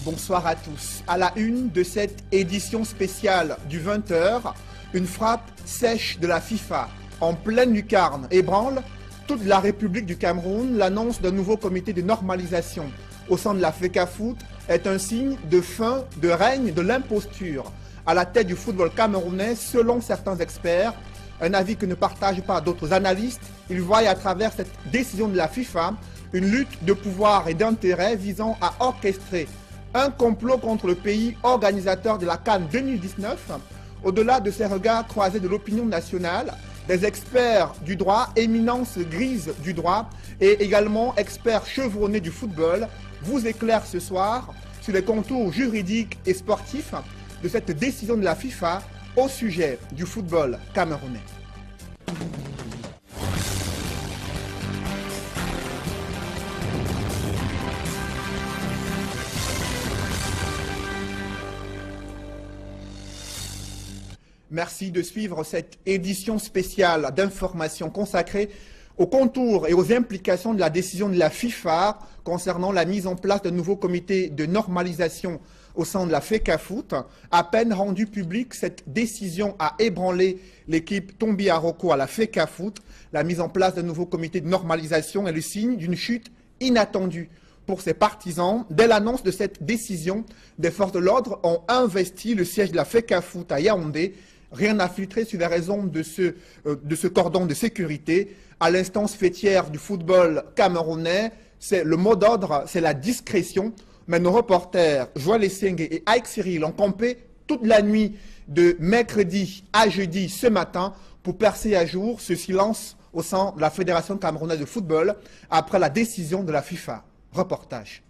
bonsoir à tous. À la une de cette édition spéciale du 20h, une frappe sèche de la FIFA. En pleine lucarne ébranle toute la République du Cameroun. L'annonce d'un nouveau comité de normalisation au sein de la FECAFOOT est un signe de fin de règne de l'imposture à la tête du football camerounais, selon certains experts. Un avis que ne partagent pas d'autres analystes. Ils voient à travers cette décision de la FIFA une lutte de pouvoir et d'intérêt visant à orchestrer un complot contre le pays organisateur de la CAN 2019. Au-delà de ces regards croisés de l'opinion nationale, des experts du droit, éminences grises du droit et également experts chevronnés du football vous éclairent ce soir sur les contours juridiques et sportifs de cette décision de la FIFA au sujet du football camerounais. Merci de suivre cette édition spéciale d'information consacrée aux contours et aux implications de la décision de la FIFA concernant la mise en place d'un nouveau comité de normalisation au sein de la FECAFOOT. À peine rendue publique, cette décision a ébranlé l'équipe Tombi Aroko à la FECAFOOT. La mise en place d'un nouveau comité de normalisation est le signe d'une chute inattendue pour ses partisans. Dès l'annonce de cette décision, des forces de l'ordre ont investi le siège de la FECAFOOT à Yaoundé. Rien n'a filtré sur les raisons de ce cordon de sécurité. À l'instance fêtière du football camerounais, c'est le mot d'ordre, c'est la discrétion. Mais nos reporters, Joël Esseng et Ike Cyril, ont campé toute la nuit de mercredi à jeudi ce matin pour percer à jour ce silence au sein de la Fédération camerounaise de football après la décision de la FIFA. Reportage.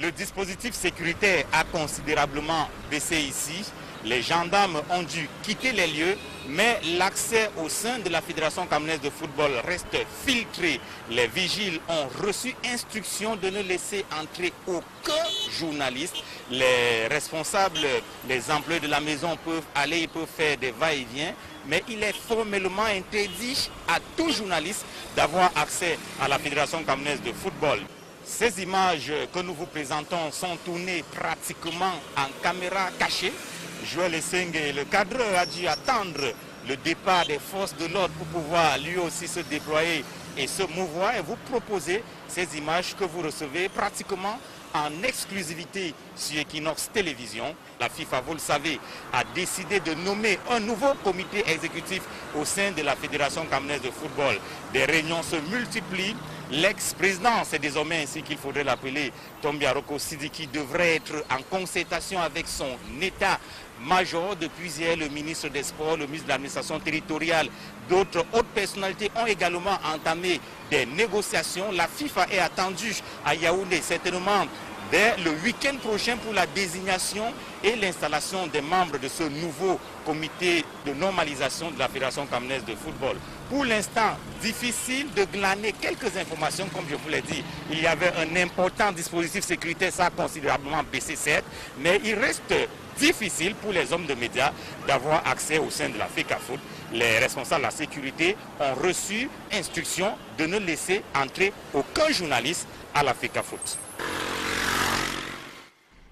Le dispositif sécuritaire a considérablement baissé ici. Les gendarmes ont dû quitter les lieux, mais l'accès au sein de la Fédération camerounaise de football reste filtré. Les vigiles ont reçu instruction de ne laisser entrer aucun journaliste. Les responsables, les employés de la maison peuvent aller, ils peuvent faire des va-et-vient, mais il est formellement interdit à tout journaliste d'avoir accès à la Fédération camerounaise de football. Ces images que nous vous présentons sont tournées pratiquement en caméra cachée. Joël Esseng, le cadreur, a dû attendre le départ des forces de l'ordre pour pouvoir lui aussi se déployer et se mouvoir et vous proposer ces images que vous recevez pratiquement en exclusivité sur Equinox Télévision. La FIFA, vous le savez, a décidé de nommer un nouveau comité exécutif au sein de la Fédération camerounaise de football. Des réunions se multiplient. L'ex-président, c'est désormais ainsi qu'il faudrait l'appeler, Tombi Aroko Sidiki, devrait être en concertation avec son état-major. Depuis hier, le ministre des Sports, le ministre de l'administration territoriale, d'autres hautes personnalités ont également entamé des négociations. La FIFA est attendue à Yaoundé, certainement dès le week-end prochain pour la désignation et l'installation des membres de ce nouveau comité de normalisation de la Fédération camerounaise de football. Pour l'instant, difficile de glaner quelques informations, comme je vous l'ai dit. Il y avait un important dispositif sécuritaire, ça a considérablement baissé certes, mais il reste difficile pour les hommes de médias d'avoir accès au sein de la FECAFOOT. Les responsables de la sécurité ont reçu instruction de ne laisser entrer aucun journaliste à la FECAFOOT.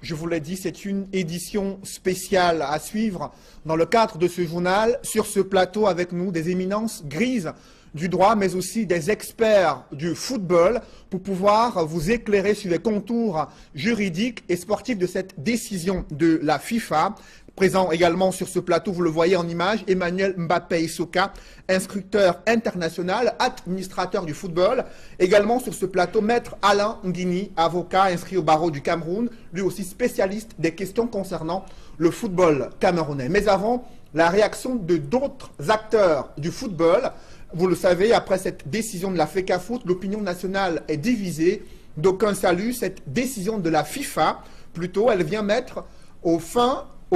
Je vous l'ai dit, c'est une édition spéciale à suivre dans le cadre de ce journal. Sur ce plateau avec nous, des éminences grises du droit, mais aussi des experts du football pour pouvoir vous éclairer sur les contours juridiques et sportifs de cette décision de la FIFA. Présent également sur ce plateau, vous le voyez en image, Emmanuel Mbappé Issoka, instructeur international, administrateur du football. Également sur ce plateau, Maître Alain Nguini, avocat inscrit au barreau du Cameroun, lui aussi spécialiste des questions concernant le football camerounais. Mais avant, la réaction de d'autres acteurs du football. Vous le savez, après cette décision de la FECAFOOT, l'opinion nationale est divisée. D'aucuns saluent cette décision de la FIFA. Plutôt, elle vient mettre au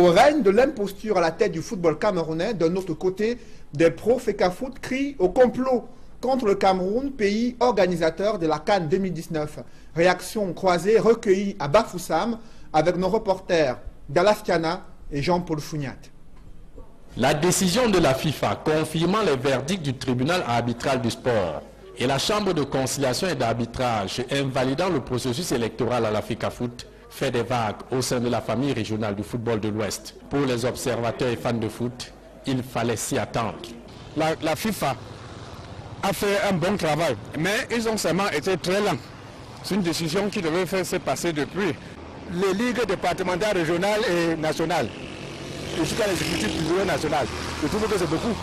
règne de l'imposture à la tête du football camerounais. D'un autre côté, des pro-FECAFOOT crient au complot contre le Cameroun, pays organisateur de la CAN 2019. Réaction croisée recueillie à Bafoussam avec nos reporters Dallas Tiana et Jean-Paul Fougnat. La décision de la FIFA confirmant les verdicts du tribunal arbitral du sport Et la Chambre de conciliation et d'arbitrage, invalidant le processus électoral à la FECAFOOT, fait des vagues au sein de la famille régionale du football de l'Ouest. Pour les observateurs et fans de foot, il fallait s'y attendre. La FIFA a fait un bon travail, mais ils ont seulement été très lents. C'est une décision qui devait se passer depuis les ligues départementales, régionales et nationales, et jusqu'à l'exécutif du bureau national. Je trouve que c'est beaucoup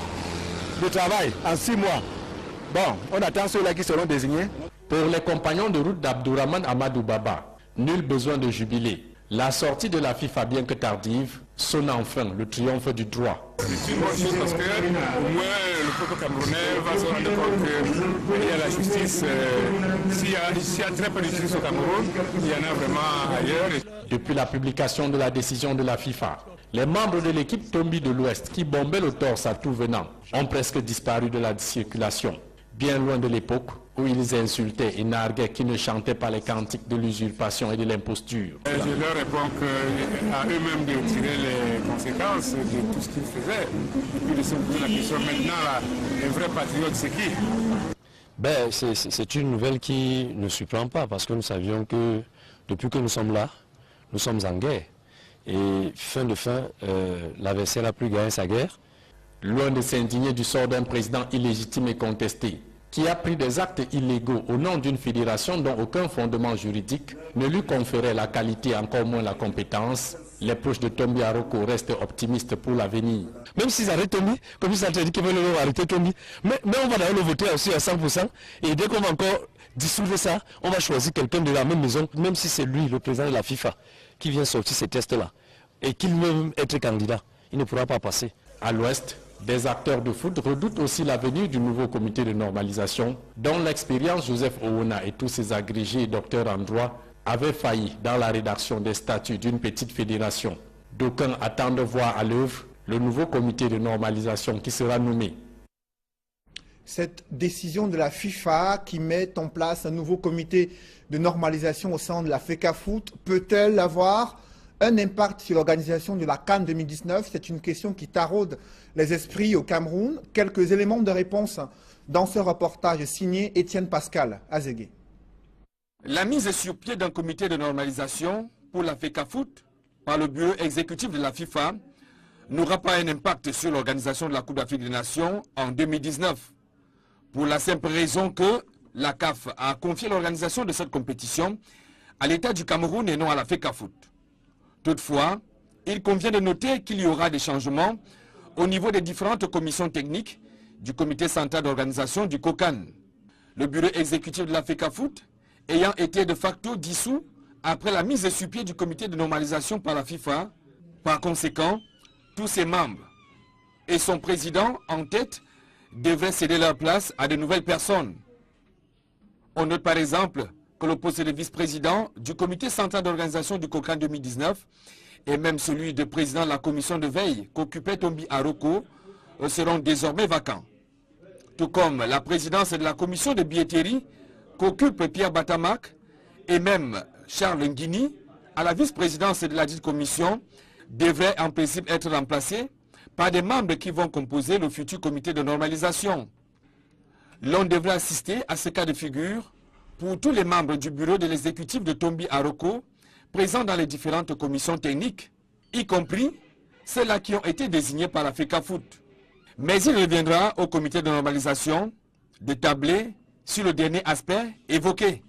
de travail en 6 mois. Bon, on attend ceux-là qui seront désignés. Pour les compagnons de route d'Abdourahmane Amadou Baba, nul besoin de jubiler. La sortie de la FIFA, bien que tardive, sonne enfin le triomphe du droit. C'est une bonne chose parce que au moins le peuple camerounais va se rendre compte qu'il y a la justice. S'il y a très peu de justice au Cameroun, il y en a vraiment ailleurs. Depuis la publication de la décision de la FIFA, les membres de l'équipe Tombi de l'Ouest qui bombaient le torse à tout venant ont presque disparu de la circulation. Bien loin de l'époque où ils insultaient et narguaient qui ne chantaient pas les cantiques de l'usurpation et de l'imposture. Je leur réponds qu'à eux-mêmes de tirer les conséquences de tout ce qu'ils faisaient. Et puis de se poser la question maintenant, là, les vrais patriotes, c'est qui? C'est une nouvelle qui ne surprend pas parce que nous savions que depuis que nous sommes là, nous sommes en guerre. Et fin de fin, l'adversaire n'a plus gagné sa guerre. Loin de s'indigner du sort d'un président illégitime et contesté, qui a pris des actes illégaux au nom d'une fédération dont aucun fondement juridique ne lui conférait la qualité, encore moins la compétence, les proches de Tombi Aroko restent optimistes pour l'avenir. Même s'ils arrêtent Tombi, comme ils ont dit qu'ils veulent arrêter Tombi, mais on va d'ailleurs le voter aussi à 100%, et dès qu'on va encore dissoudre ça, on va choisir quelqu'un de la même maison, même si c'est lui, le président de la FIFA, qui vient sortir ces tests-là, et qu'il veut être candidat, il ne pourra pas passer. À l'Ouest, des acteurs de foot redoutent aussi l'avenir du nouveau comité de normalisation, dont l'expérience Joseph Owona et tous ses agrégés et docteurs en droit avaient failli dans la rédaction des statuts d'une petite fédération. D'aucuns attendent de voir à l'œuvre le nouveau comité de normalisation qui sera nommé. Cette décision de la FIFA qui met en place un nouveau comité de normalisation au sein de la FECAFOOT peut-elle avoir un impact sur l'organisation de la CAN 2019? C'est une question qui taraude les esprits au Cameroun. Quelques éléments de réponse dans ce reportage signé Étienne Pascal Azégué. La mise sur pied d'un comité de normalisation pour la FECAFOOT par le bureau exécutif de la FIFA n'aura pas un impact sur l'organisation de la Coupe d'Afrique des Nations en 2019. Pour la simple raison que la CAF a confié l'organisation de cette compétition à l'État du Cameroun et non à la FECAFOOT. Toutefois, il convient de noter qu'il y aura des changements au niveau des différentes commissions techniques du comité central d'organisation du COCAN. Le bureau exécutif de la FECAFOOT ayant été de facto dissous après la mise sur pied du comité de normalisation par la FIFA. Par conséquent, tous ses membres et son président en tête devraient céder leur place à de nouvelles personnes. On note par exemple que le poste de vice-président du comité central d'organisation du COCAN 2019 et même celui de président de la commission de veille qu'occupait Tombi Aroko seront désormais vacants. Tout comme la présidence de la commission de billetterie qu'occupe Pierre Batamac et même Charles Nguini à la vice-présidence de la dite commission devraient en principe être remplacés par des membres qui vont composer le futur comité de normalisation. L'on devrait assister à ce cas de figure pour tous les membres du bureau de l'exécutif de Tombi Aroko présents dans les différentes commissions techniques, y compris celles-là qui ont été désignées par la FECAFOOT. Mais il reviendra au comité de normalisation de tabler sur le dernier aspect évoqué.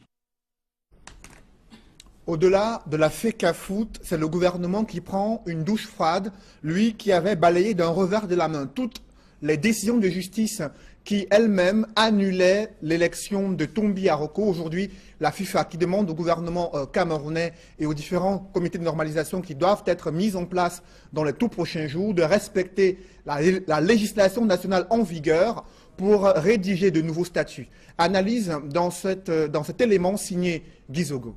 Au-delà de la FECAFOOT, c'est le gouvernement qui prend une douche froide, lui qui avait balayé d'un revers de la main toutes les décisions de justice qui elles-mêmes annulaient l'élection de Tombi Aroko. Aujourd'hui, la FIFA qui demande au gouvernement camerounais et aux différents comités de normalisation qui doivent être mis en place dans les tout prochains jours de respecter la législation nationale en vigueur pour rédiger de nouveaux statuts. Analyse dans cet élément signé Gizogo.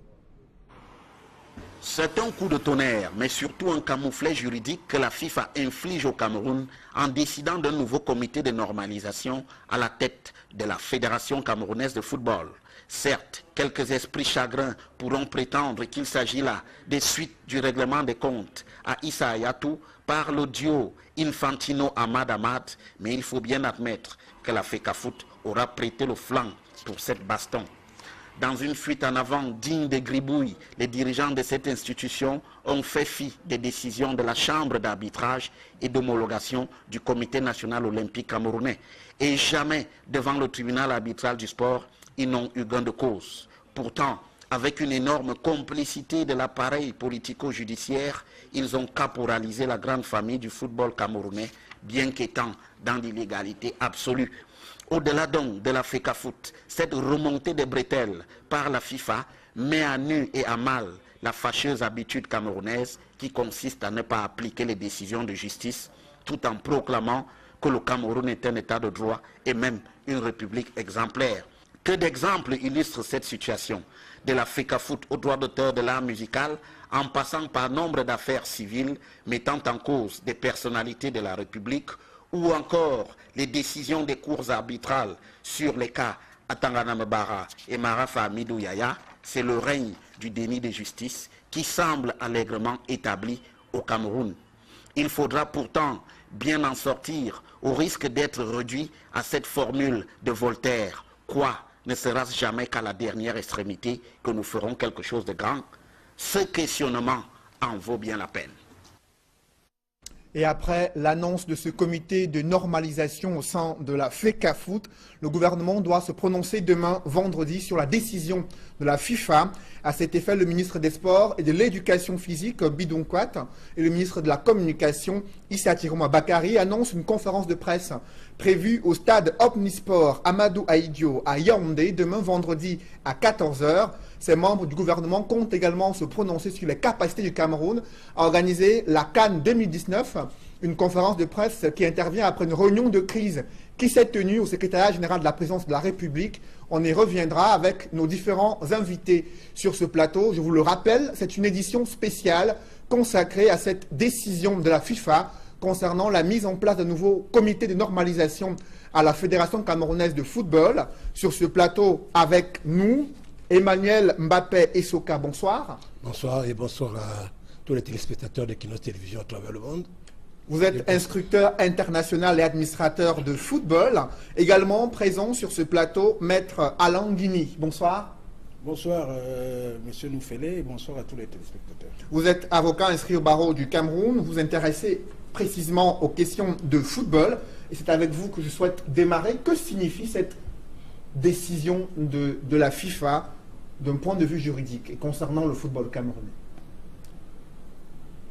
C'est un coup de tonnerre, mais surtout un camouflet juridique que la FIFA inflige au Cameroun en décidant d'un nouveau comité de normalisation à la tête de la Fédération camerounaise de football. Certes, quelques esprits chagrins pourront prétendre qu'il s'agit là des suites du règlement des comptes à Issa Hayatou par le duo Infantino-Ahmad, mais il faut bien admettre que la FECAFOOT aura prêté le flanc pour cette baston. Dans une fuite en avant digne de Gribouille, les dirigeants de cette institution ont fait fi des décisions de la Chambre d'arbitrage et d'homologation du Comité national olympique camerounais. Et jamais, devant le tribunal arbitral du sport, ils n'ont eu gain de cause. Pourtant, avec une énorme complicité de l'appareil politico-judiciaire, ils ont caporalisé la grande famille du football camerounais, bien qu'étant dans l'illégalité absolue. Au-delà donc de la FECAFOOT, cette remontée des bretelles par la FIFA met à nu et à mal la fâcheuse habitude camerounaise qui consiste à ne pas appliquer les décisions de justice tout en proclamant que le Cameroun est un état de droit et même une république exemplaire. Que d'exemples illustrent cette situation, de la FECAFOOT au droit d'auteur de l'art musical, en passant par nombre d'affaires civiles mettant en cause des personnalités de la République, ou encore les décisions des cours arbitrales sur les cas Atangana Mbara et Marafa Amidou Yaya, c'est le règne du déni de justice qui semble allègrement établi au Cameroun. Il faudra pourtant bien en sortir au risque d'être réduit à cette formule de Voltaire. Quoi ne sera-ce jamais qu'à la dernière extrémité que nous ferons quelque chose de grand? Ce questionnement en vaut bien la peine. Et après l'annonce de ce comité de normalisation au sein de la FECAFOOT, le gouvernement doit se prononcer demain, vendredi, sur la décision de la FIFA. À cet effet, le ministre des Sports et de l'Éducation physique, Bidon Kwat, et le ministre de la Communication, Issa Tiroma Bakari, annoncent une conférence de presse prévue au stade Omnisport Amadou Ahidjo à Yaoundé, demain vendredi à 14 h. Ces membres du gouvernement comptent également se prononcer sur les capacités du Cameroun à organiser la CAN 2019, une conférence de presse qui intervient après une réunion de crise qui s'est tenue au secrétariat général de la présidence de la République. On y reviendra avec nos différents invités sur ce plateau. Je vous le rappelle, c'est une édition spéciale consacrée à cette décision de la FIFA concernant la mise en place d'un nouveau comité de normalisation à la Fédération camerounaise de football. Sur ce plateau, avec nous, Emmanuel Mbappé Essoka, bonsoir. Bonsoir et bonsoir à tous les téléspectateurs de Kinos Télévision à travers le monde. Vous êtes instructeur international et administrateur de football. Également présent sur ce plateau, Maître Alain Guigny. Bonsoir. Bonsoir, Monsieur Noufélé, et bonsoir à tous les téléspectateurs. Vous êtes avocat inscrit au barreau du Cameroun. Vous vous intéressez précisément aux questions de football. Et c'est avec vous que je souhaite démarrer. Que signifie cette décision de la FIFA d'un point de vue juridique et concernant le football camerounais?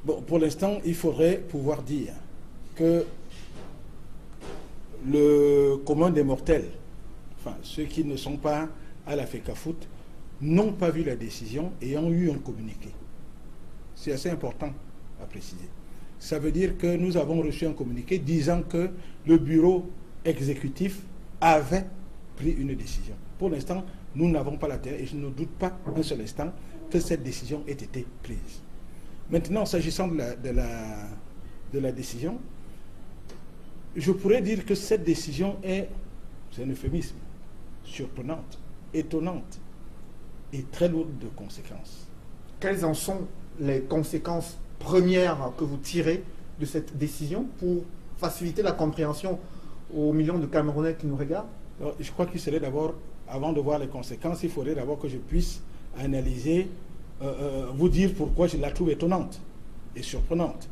Bon, pour l'instant, il faudrait pouvoir dire que le commun des mortels, enfin ceux qui ne sont pas à la FECAFOOT, n'ont pas vu la décision et ont eu un communiqué. C'est assez important à préciser. Ça veut dire que nous avons reçu un communiqué disant que le bureau exécutif avait pris une décision. Pour l'instant, nous n'avons pas la terre et je ne doute pas un seul instant que cette décision ait été prise. Maintenant, s'agissant de la décision, je pourrais dire que cette décision est, c'est un euphémisme, surprenante, étonnante et très lourde de conséquences. Quelles en sont les conséquences premières que vous tirez de cette décision pour faciliter la compréhension aux millions de Camerounais qui nous regardent? Alors, je crois qu'il serait d'abord, avant de voir les conséquences, il faudrait d'abord que je puisse analyser, vous dire pourquoi je la trouve étonnante et surprenante.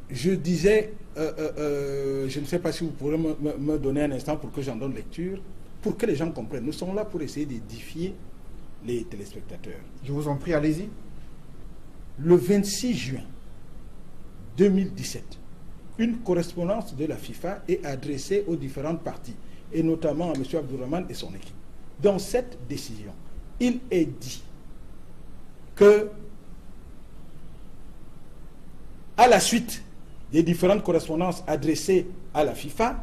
Je disais, je ne sais pas si vous pourrez me donner un instant pour que j'en donne lecture, pour que les gens comprennent. Nous sommes là pour essayer d'édifier les téléspectateurs. Je vous en prie, allez-y. Le 26 juin 2017, une correspondance de la FIFA est adressée aux différentes parties, et notamment à M. Abdourahmane et son équipe. Dans cette décision, il est dit que, à la suite des différentes correspondances adressées à la FIFA,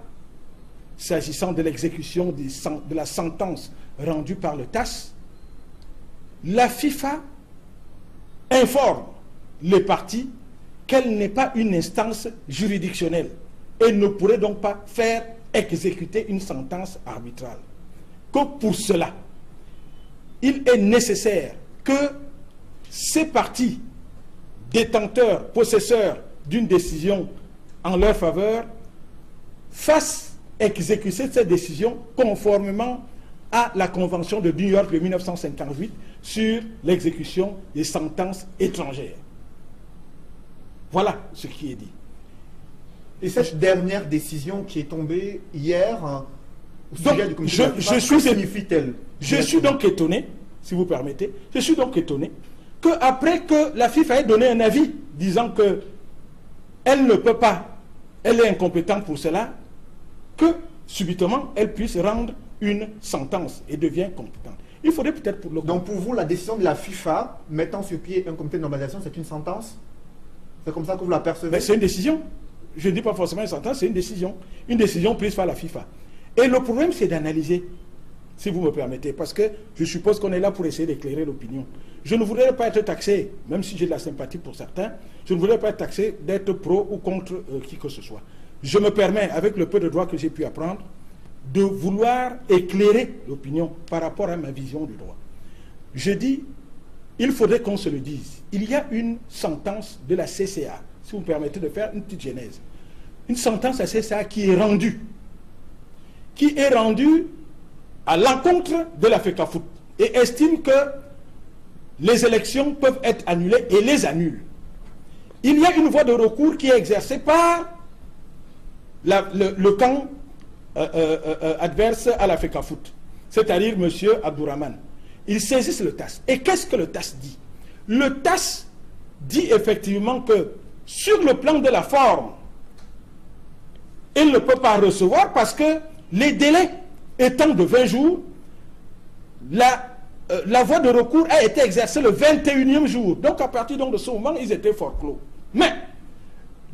s'agissant de l'exécution de la sentence rendue par le TAS, la FIFA informe les parties qu'elle n'est pas une instance juridictionnelle et ne pourrait donc pas faire exécuter une sentence arbitrale. Que pour cela, il est nécessaire que ces parties possesseurs d'une décision en leur faveur, fassent exécuter cette décision conformément à la Convention de New York de 1958 sur l'exécution des sentences étrangères. Voilà ce qui est dit. Et cette dernière décision qui est tombée hier, donc, je suis donc étonné, si vous permettez, je suis donc étonné qu'après que la FIFA ait donné un avis disant que elle ne peut pas, elle est incompétente pour cela, que subitement elle puisse rendre une sentence et devient compétente. Il faudrait peut-être pour le... Donc pour vous, la décision de la FIFA mettant sur pied un comité de normalisation, c'est une sentence? C'est comme ça que vous la percevez? C'est une décision. Je ne dis pas forcément une sentence, c'est une décision. Une décision prise par la FIFA. Et le problème, c'est d'analyser, si vous me permettez, parce que je suppose qu'on est là pour essayer d'éclairer l'opinion. Je ne voudrais pas être taxé, même si j'ai de la sympathie pour certains, je ne voudrais pas être taxé d'être pro ou contre qui que ce soit. Je me permets, avec le peu de droit que j'ai pu apprendre, de vouloir éclairer l'opinion par rapport à ma vision du droit. Je dis, il faudrait qu'on se le dise. Il y a une sentence de la CCA, si vous me permettez de faire une petite genèse. Une sentence à CCA qui est rendue à l'encontre de la FECAFOOT et estime que les élections peuvent être annulées et les annule. Il y a une voie de recours qui est exercée par le camp adverse à la FECAFOOT, c'est-à-dire M. Abdourahmane. Ils saisissent le TAS. Et qu'est-ce que le TAS dit? Le TAS dit effectivement que sur le plan de la forme, il ne peut pas recevoir parce que les délais étant de 20 jours, la voie de recours a été exercée le 21e jour. Donc à partir de ce moment, ils étaient forclos. Mais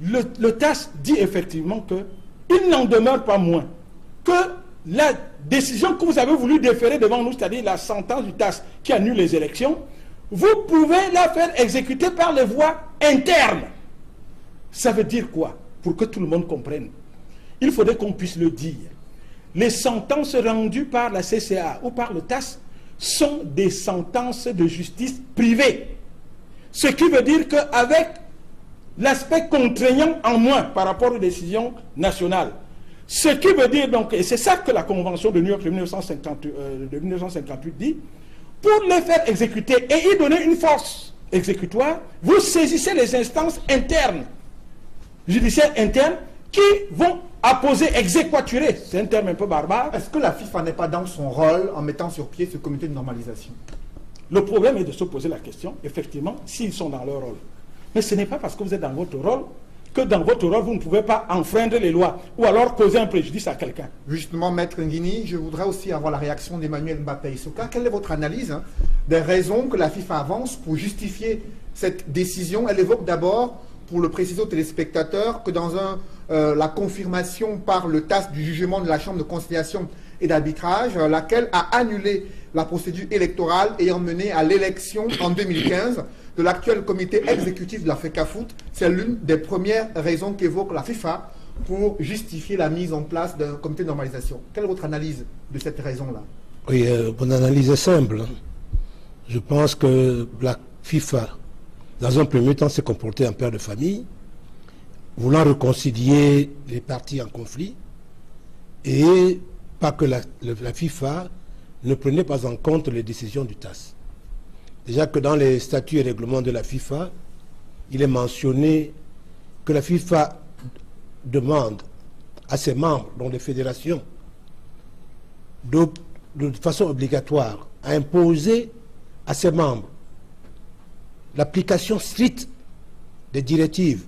le TAS dit effectivement qu'il n'en demeure pas moins que la décision que vous avez voulu déférer devant nous, c'est-à-dire la sentence du TAS qui annule les élections, vous pouvez la faire exécuter par les voies internes. Ça veut dire quoi? Pour que tout le monde comprenne. Il faudrait qu'on puisse le dire. Les sentences rendues par la CCA ou par le TAS sont des sentences de justice privée. Ce qui veut dire qu'avec l'aspect contraignant en moins par rapport aux décisions nationales, ce qui veut dire donc, et c'est ça que la Convention de New York de 1958 dit, pour les faire exécuter et y donner une force exécutoire, vous saisissez les instances internes, judiciaires internes, qui vont apposer, exéquaturer, c'est un terme un peu barbare. Est-ce que la FIFA n'est pas dans son rôle en mettant sur pied ce comité de normalisation? Le problème est de se poser la question, effectivement, s'ils sont dans leur rôle. Mais ce n'est pas parce que vous êtes dans votre rôle que dans votre rôle, vous ne pouvez pas enfreindre les lois ou alors causer un préjudice à quelqu'un. Justement, Maître Nguini, je voudrais aussi avoir la réaction d'Emmanuel Mbappé Issoka. Quelle est votre analyse des raisons que la FIFA avance pour justifier cette décision? Elle évoque d'abord, pour le préciser aux téléspectateurs, que dans la confirmation par le TAS du jugement de la Chambre de conciliation et d'arbitrage, laquelle a annulé la procédure électorale ayant mené à l'élection en 2015 de l'actuel comité exécutif de la FECAFOOT. C'est l'une des premières raisons qu'évoque la FIFA pour justifier la mise en place d'un comité de normalisation. Quelle est votre analyse de cette raison-là? Oui, mon analyse est simple. Je pense que la FIFA, dans un premier temps, s'est comportée en père de famille, voulant réconcilier les parties en conflit, et pas que la FIFA ne prenait pas en compte les décisions du TAS. Déjà que dans les statuts et règlements de la FIFA, il est mentionné que la FIFA demande à ses membres, dont les fédérations, de façon obligatoire, à imposer à ses membres l'application stricte des directives,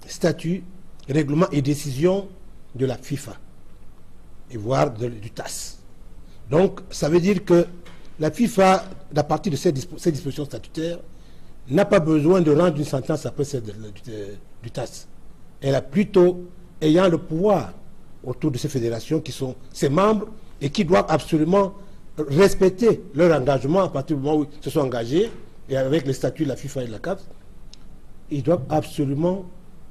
statuts, règlements et décisions de la FIFA, et voire du TAS. Donc, ça veut dire que la FIFA, à partir de ces dispositions statutaires, n'a pas besoin de rendre une sentence après celle du TAS. Elle a plutôt, ayant le pouvoir autour de ces fédérations qui sont ses membres et qui doivent absolument respecter leur engagement à partir du moment où ils se sont engagés, et avec les statuts de la FIFA et de la CAF, ils doivent absolument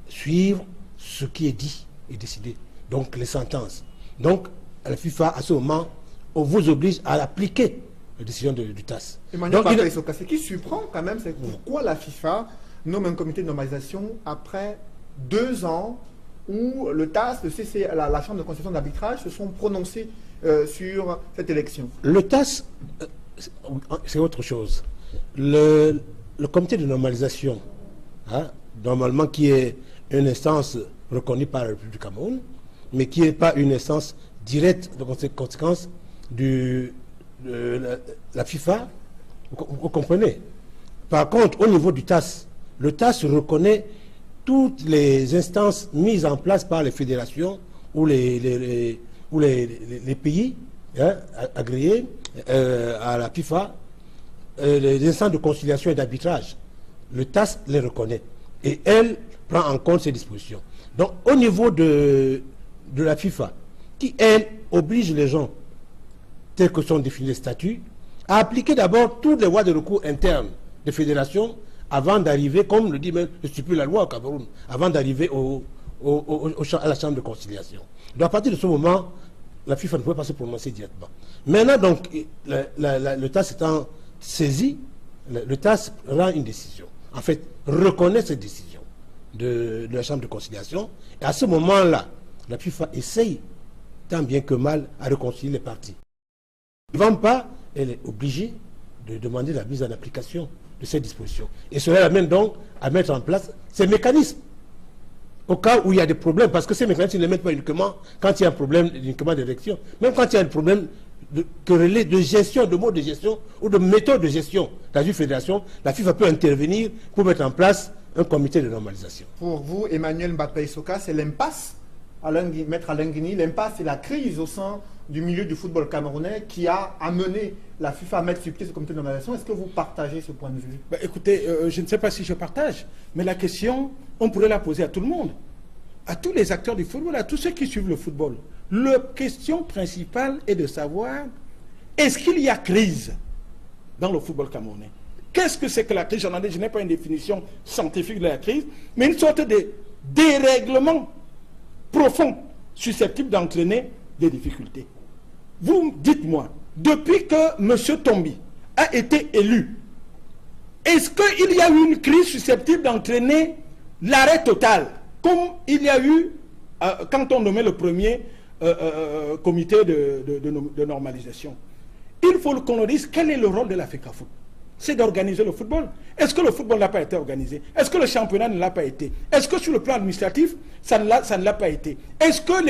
suivre ce qui est dit et décidé. Donc les sentences. Donc la FIFA, à ce moment, on vous oblige à appliquer la décision du TAS. Emmanuel Issoka, ce qui surprend quand même, c'est pourquoi la FIFA nomme un comité de normalisation après 2 ans où le TAS, la Chambre de conciliation d'arbitrage se sont prononcés sur cette élection? Le TAS, c'est autre chose. Le comité de normalisation, hein, normalement qui est une instance reconnue par la République du Cameroun, mais qui n'est pas une instance directe de conséquence de la FIFA, vous comprenez. Par contre, au niveau du TAS, le TAS reconnaît toutes les instances mises en place par les fédérations ou les pays, hein, agréés à la FIFA, les instances de conciliation et d'arbitrage. Le TAS les reconnaît et elle prend en compte ces dispositions. Donc au niveau de la FIFA, qui elle oblige les gens, tels que sont définis les statuts, à appliquer d'abord toutes les voies de recours internes des fédérations avant d'arriver, comme le dit même le stipule la loi au Cameroun, avant d'arriver à la Chambre de conciliation. Donc à partir de ce moment, la FIFA ne pouvait pas se prononcer directement. Maintenant, donc, le TAS étant saisi, le TAS rend une décision. En fait, reconnaît cette décision de la Chambre de conciliation. Et à ce moment-là, la FIFA essaye, tant bien que mal, à réconcilier les parties. Ne vend pas, elle est obligée de demander la mise en application de ces dispositions. Et cela l'amène donc à mettre en place ces mécanismes au cas où il y a des problèmes, parce que ces mécanismes ne les mettent pas uniquement quand il y a un problème uniquement d'élection, même quand il y a un problème de gestion, de mode de gestion ou de méthode de gestion dans une fédération, la FIFA peut intervenir pour mettre en place un comité de normalisation. Pour vous, Emmanuel Mbapé-Soka, c'est l'impasse, Maître Alain Guigny, l'impasse et la crise au sein du milieu du football camerounais qui a amené la FIFA à mettre sur pied ce comité de normalisation. Est-ce que vous partagez ce point de vue? Écoutez, je ne sais pas si je partage, mais la question, on pourrait la poser à tout le monde, à tous les acteurs du football, à tous ceux qui suivent le football. La question principale est de savoir, est-ce qu'il y a crise dans le football camerounais? Qu'est-ce que c'est que la crise? Je n'ai pas une définition scientifique de la crise, mais une sorte de dérèglement profond susceptible d'entraîner des difficultés. Vous dites-moi, depuis que M. Tombi a été élu, est-ce qu'il y a eu une crise susceptible d'entraîner l'arrêt total, comme il y a eu quand on nommait le premier comité de normalisation? Il faut qu'on nous dise quel est le rôle de la FECAFOOT. C'est d'organiser le football. Est-ce que le football n'a pas été organisé? Est-ce que le championnat ne l'a pas été? Est-ce que sur le plan administratif, ça ne l'a pas été? Est-ce que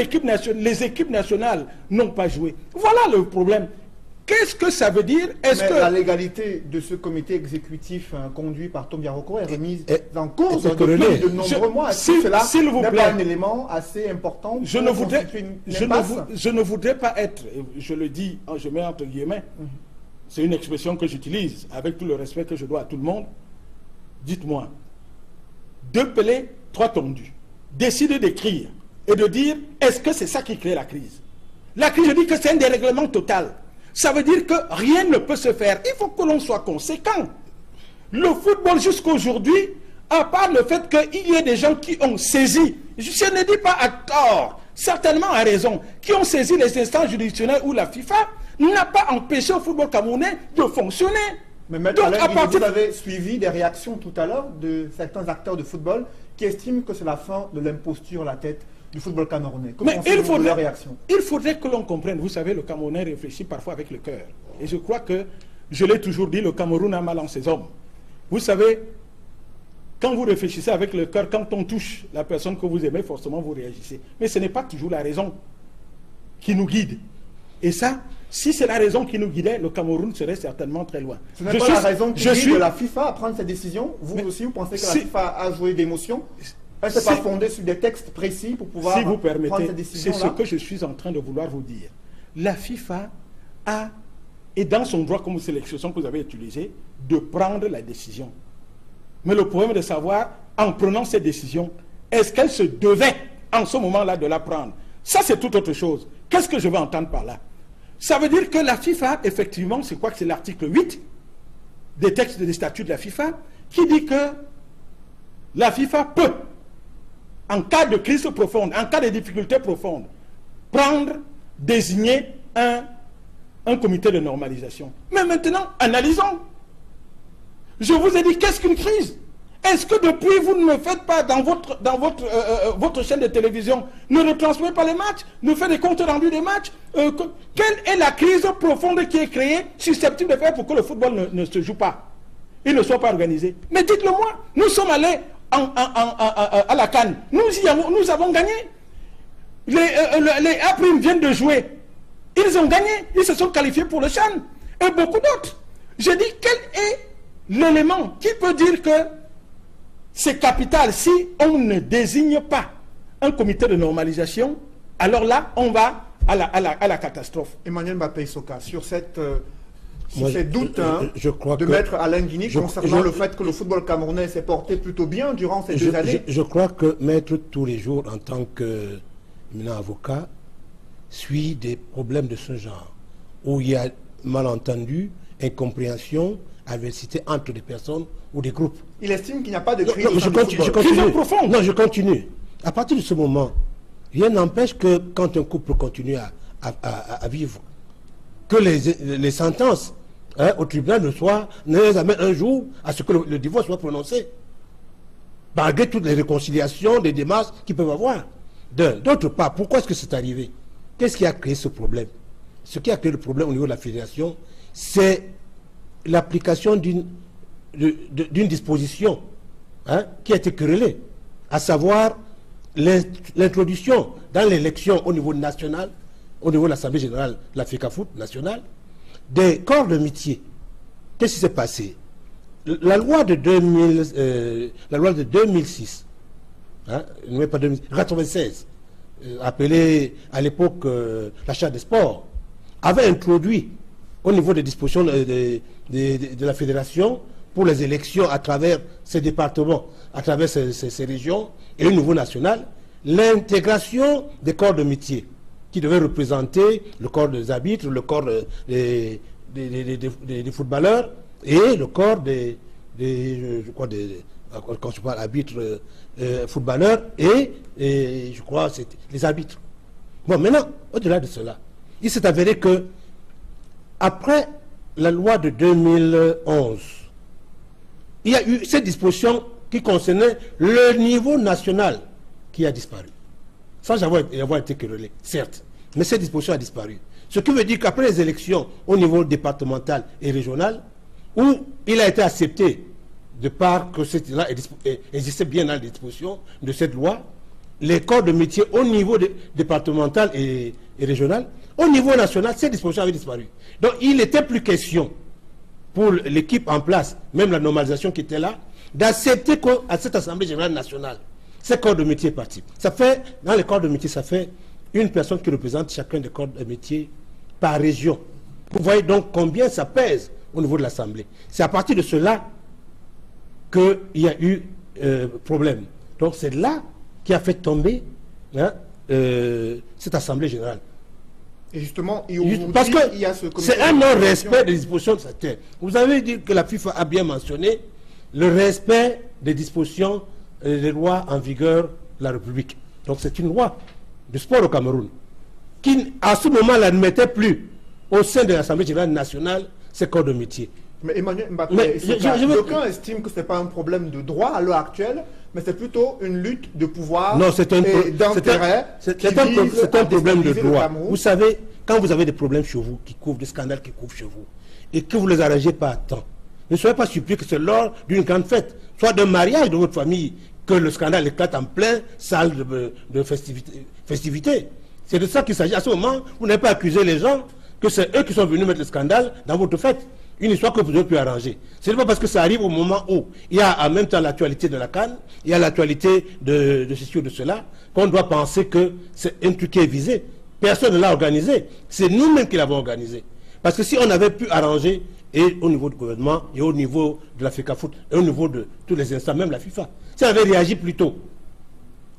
les équipes nationales n'ont pas joué? Voilà le problème. Qu'est-ce que ça veut dire? La légalité de ce comité exécutif conduit par Tom Biaroko est remise en cause depuis de nombreux mois. Cela n'est pas un élément assez important pour constituer une impasse? Je ne voudrais pas être, je le dis, je mets entre guillemets, c'est une expression que j'utilise avec tout le respect que je dois à tout le monde. Dites-moi, 2 pelés, 3 tondus. Décidez d'écrire et de dire, est-ce que c'est ça qui crée la crise? La crise, je dis que c'est un dérèglement total. Ça veut dire que rien ne peut se faire. Il faut que l'on soit conséquent. Le football jusqu'à aujourd'hui, à part le fait qu'il y ait des gens qui ont saisi, je ne dis pas à tort, certainement à raison, qui ont saisi les instances juridictionnelles ou la FIFA, n'a pas empêché le football camerounais de fonctionner. Mais maintenant, vous avez suivi des réactions tout à l'heure de certains acteurs de football qui estiment que c'est la fin de l'imposture à la tête du football camerounais. Mais il faudrait que l'on comprenne. Vous savez, le Camerounais réfléchit parfois avec le cœur. Et je crois que, je l'ai toujours dit, le Cameroun a mal en ses hommes. Vous savez, quand vous réfléchissez avec le cœur, quand on touche la personne que vous aimez, forcément vous réagissez. Mais ce n'est pas toujours la raison qui nous guide. Et ça, si c'est la raison qui nous guidait, le Cameroun serait certainement très loin. Ce n'est pas la raison qui guide la FIFA à prendre cette décision. Vous aussi, vous pensez que la FIFA a joué d'émotion? Elle ne s'est pas fondée sur des textes précis pour pouvoir prendre cette décision-là? C'est ce que je suis en train de vouloir vous dire. La FIFA est dans son droit, comme c'est l'expression que vous avez utilisée, de prendre la décision. Mais le problème est de savoir, en prenant cette décision, est-ce qu'elle se devait, en ce moment-là, de la prendre? Ça, c'est tout autre chose. Qu'est-ce que je veux entendre par là? Ça veut dire que la FIFA, effectivement, c'est quoi que c'est l'article 8 des textes des statuts de la FIFA, qui dit que la FIFA peut, en cas de crise profonde, en cas de difficulté profonde, désigner un comité de normalisation. Mais maintenant, analysons. Je vous ai dit, qu'est-ce qu'une crise? Est-ce que depuis, vous ne faites pas dans votre chaîne de télévision, ne retransmettez pas les matchs, ne faites des comptes rendus des matchs? Quelle est la crise profonde qui est créée, susceptible de faire pour que le football ne se joue pas? Il ne soit pas organisé. Mais dites-le moi, nous sommes allés à la CAN. Nous avons gagné. Les A-Prime viennent de jouer. Ils ont gagné. Ils se sont qualifiés pour le CHAN. Et beaucoup d'autres. Je dis, quel est l'élément qui peut dire que c'est capital si on ne désigne pas un comité de normalisation? Alors là, on va à la catastrophe. Emmanuel Mbappé-Issoka, sur cette... ces doutes de Maître Alain Guigny concernant le fait que le football camerounais s'est porté plutôt bien durant ces 2 années. Je crois que Maître, tous les jours, en tant qu'éminent avocat, suit des problèmes de ce genre, où il y a malentendu, incompréhension, adversité entre des personnes ou des groupes. Il estime qu'il n'y a pas de crise. Je continue. Non, je continue. À partir de ce moment, rien n'empêche que quand un couple continue à vivre, que les sentences au tribunal ne les amènent un jour à ce que le divorce soit prononcé. Malgré toutes les réconciliations, des démarches qu'ils peuvent avoir. D'autre part, pourquoi est-ce que c'est arrivé? Qu'est-ce qui a créé ce problème? Ce qui a créé le problème au niveau de la fédération, c'est l'application d'une disposition qui a été querellée, à savoir l'introduction dans l'élection au niveau national, au niveau de l'Assemblée générale de la FECAFOOT nationale, des corps de métier. Qu'est-ce qui s'est passé? La loi de 2006, non pas 96, appelée à l'époque la charte des sports, avait introduit au niveau des dispositions de la fédération pour les élections à travers ces départements, à travers ces régions et le niveau national, l'intégration des corps de métier qui devaient représenter le corps des arbitres, le corps des footballeurs et le corps quand je parle arbitres, footballeurs et je crois c'était les arbitres. Bon, maintenant, au-delà de cela, il s'est avéré que après la loi de 2011, il y a eu cette disposition qui concernait le niveau national qui a disparu. Sans avoir été querellé, certes. Mais cette disposition a disparu. Ce qui veut dire qu'après les élections au niveau départemental et régional, où il a été accepté, de part que cela existait bien dans les dispositions de cette loi, les corps de métier au niveau départemental et régional, au niveau national, cette disposition avait disparu. Donc il n'était plus question pour l'équipe en place, même la normalisation qui était là, d'accepter qu'à cette Assemblée générale nationale, ces corps de métier partis. Ça fait, dans les corps de métier, ça fait une personne qui représente chacun des corps de métier par région. Vous voyez donc combien ça pèse au niveau de l'Assemblée. C'est à partir de cela qu'il y a eu problème. Donc c'est là qui a fait tomber cette Assemblée générale. Et justement, parce que c'est un non-respect des dispositions de cette terre. Vous avez dit que la FIFA a bien mentionné le respect des dispositions des lois en vigueur de la République. Donc c'est une loi du sport au Cameroun qui, à ce moment-là, ne mettait plus au sein de l'Assemblée générale nationale ces corps de métier. Mais Emmanuel Mbappé, d'aucuns estiment que ce n'est pas un problème de droit à l'heure actuelle, mais c'est plutôt une lutte de pouvoir et d'intérêt. C'est un problème de droit. Vous savez, quand vous avez des problèmes chez vous, des scandales qui couvrent chez vous, et que vous ne les arrangez pas à temps, ne soyez pas surpris que c'est lors d'une grande fête, soit d'un mariage de votre famille, que le scandale éclate en plein salle de festivité. C'est de ça qu'il s'agit. À ce moment, vous n'avez pas accusé les gens que c'est eux qui sont venus mettre le scandale dans votre fête. Une histoire que vous avez pu arranger. Ce n'est pas parce que ça arrive au moment où il y a en même temps l'actualité de la CAN, il y a l'actualité de ceci ou de cela, qu'on doit penser que c'est un truc qui est visé. Personne ne l'a organisé. C'est nous-mêmes qui l'avons organisé. Parce que si on avait pu arranger, et au niveau du gouvernement, et au niveau de la FECAFOOT, et au niveau de tous les instants, même la FIFA, si on avait réagi plus tôt,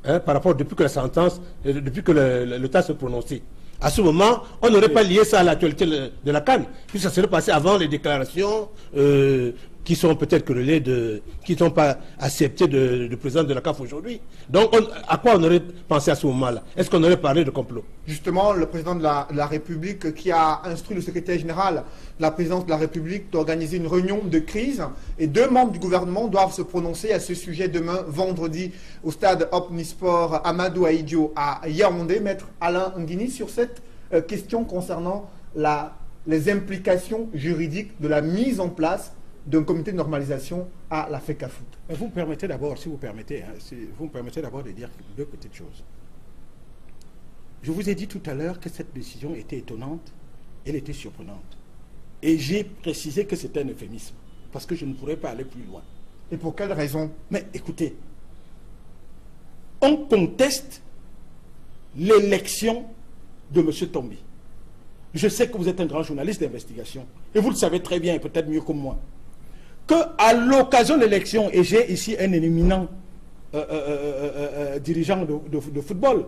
par rapport, depuis que la sentence, depuis que le temps se prononçait, à ce moment, on n'aurait pas lié ça à l'actualité de la CAN, puis ça serait passé avant les déclarations qui sont peut-être que le lait qui n'ont pas accepté de président de la CAF aujourd'hui. Donc, à quoi on aurait pensé à ce moment-là? Est-ce qu'on aurait parlé de complot? Justement, le président de la République qui a instruit le secrétaire général de la présidence de la République d'organiser une réunion de crise et 2 membres du gouvernement doivent se prononcer à ce sujet demain, vendredi, au stade Omnisport Amadou Ahidjo à Yaoundé. Maître Alain Nguini, sur cette question concernant les implications juridiques de la mise en place d'un comité de normalisation à la FECAFOOT. Vous me permettez d'abord, si vous permettez, vous me permettez d'abord de dire 2 petites choses. Je vous ai dit tout à l'heure que cette décision était étonnante, elle était surprenante. Et j'ai précisé que c'était un euphémisme, parce que je ne pourrais pas aller plus loin. Et pour quelle raison? Mais écoutez, on conteste l'élection de M. Tombi. Je sais que vous êtes un grand journaliste d'investigation, et vous le savez très bien, et peut-être mieux que moi, qu'à l'occasion de l'élection, et j'ai ici un éminent dirigeant de football,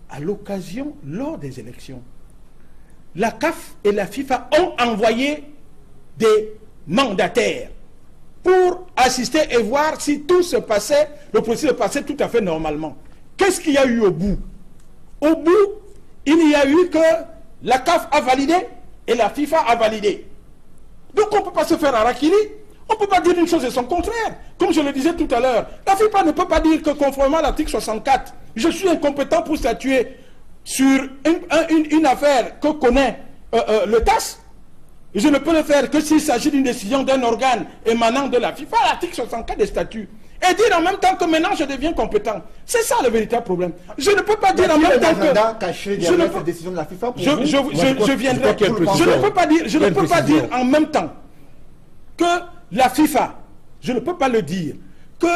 à l'occasion, lors des élections, la CAF et la FIFA ont envoyé des mandataires pour assister et voir si tout se passait, le processus se passait tout à fait normalement. Qu'est-ce qu'il y a eu au bout? Au bout, il y a eu que la CAF a validé et la FIFA a validé. Donc on ne peut pas se faire harakiri, on ne peut pas dire une chose et son contraire. Comme je le disais tout à l'heure, la FIFA ne peut pas dire que conformément à l'article 64, je suis incompétent pour statuer sur une affaire que connaît le TAS. Je ne peux le faire que s'il s'agit d'une décision d'un organe émanant de la FIFA, l'article 64 des statuts. Et dire en même temps que maintenant je deviens compétent. C'est ça le véritable problème. Je ne peux pas dire en même temps que... caché derrière cette décision de la FIFA pour vous? Je viendrai. Je ne peux pas dire en même temps que la FIFA, je ne peux pas le dire, que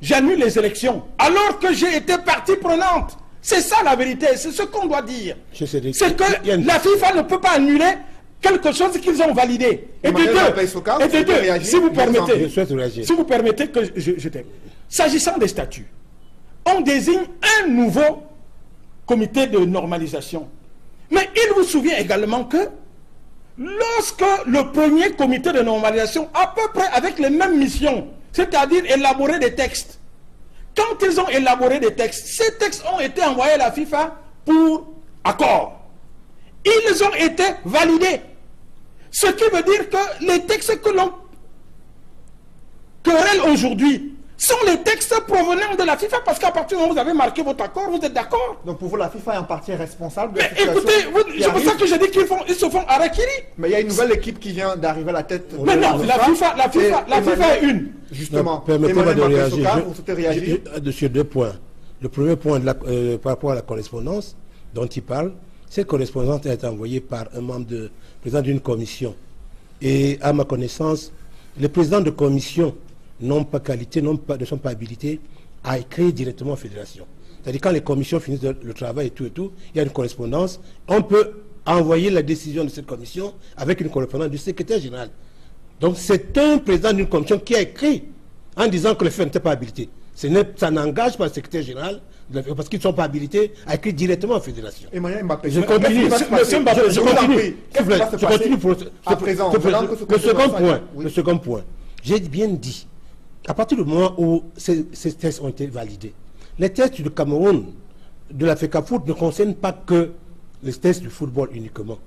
j'annule les élections alors que j'ai été partie prenante. C'est ça la vérité, c'est ce qu'on doit dire. C'est que la FIFA ne peut pas annuler quelque chose qu'ils ont validé. Et de deux, si vous permettez que je t'aime. S'agissant des statuts, on désigne un nouveau comité de normalisation. Mais il vous souvient également que lorsque le premier comité de normalisation, à peu près avec les mêmes missions, c'est-à-dire élaborer des textes, quand ils ont élaboré des textes, ces textes ont été envoyés à la FIFA pour accord. Ils ont été validés. Ce qui veut dire que les textes que l'on querelle aujourd'hui sont les textes provenant de la FIFA, parce qu'à partir du moment où vous avez marqué votre accord, vous êtes d'accord. Donc pour vous, la FIFA est en partie responsable de la situation. Écoutez, c'est pour ça que j'ai dit qu'ils se font harakiri. Mais il y a une nouvelle équipe qui vient d'arriver à la tête. Mais non, la FIFA est une. Justement, permettez-moi de réagir. Vous souhaitez réagir sur 2 points. Le premier point par rapport à la correspondance dont il parle, cette correspondance a été envoyée par un membre président d'une commission. Et à ma connaissance, les présidents de commission n'ont pas qualité, ne sont pas habilités à écrire directement aux fédérations. C'est-à-dire quand les commissions finissent le travail et tout, il y a une correspondance. On peut envoyer la décision de cette commission avec une correspondance du secrétaire général. Donc c'est un président d'une commission qui a écrit en disant que les FED n'étaient pas habilités. Ça n'engage pas le secrétaire général parce qu'ils ne sont pas habilités à écrire directement aux fédérations. Emmanuel Mbappé, je continue. Je continue pour le second point. J'ai bien dit, à partir du moment où ces tests ont été validés, les tests du Cameroun, de la FECAFOOT ne concernent pas que les tests du football uniquement.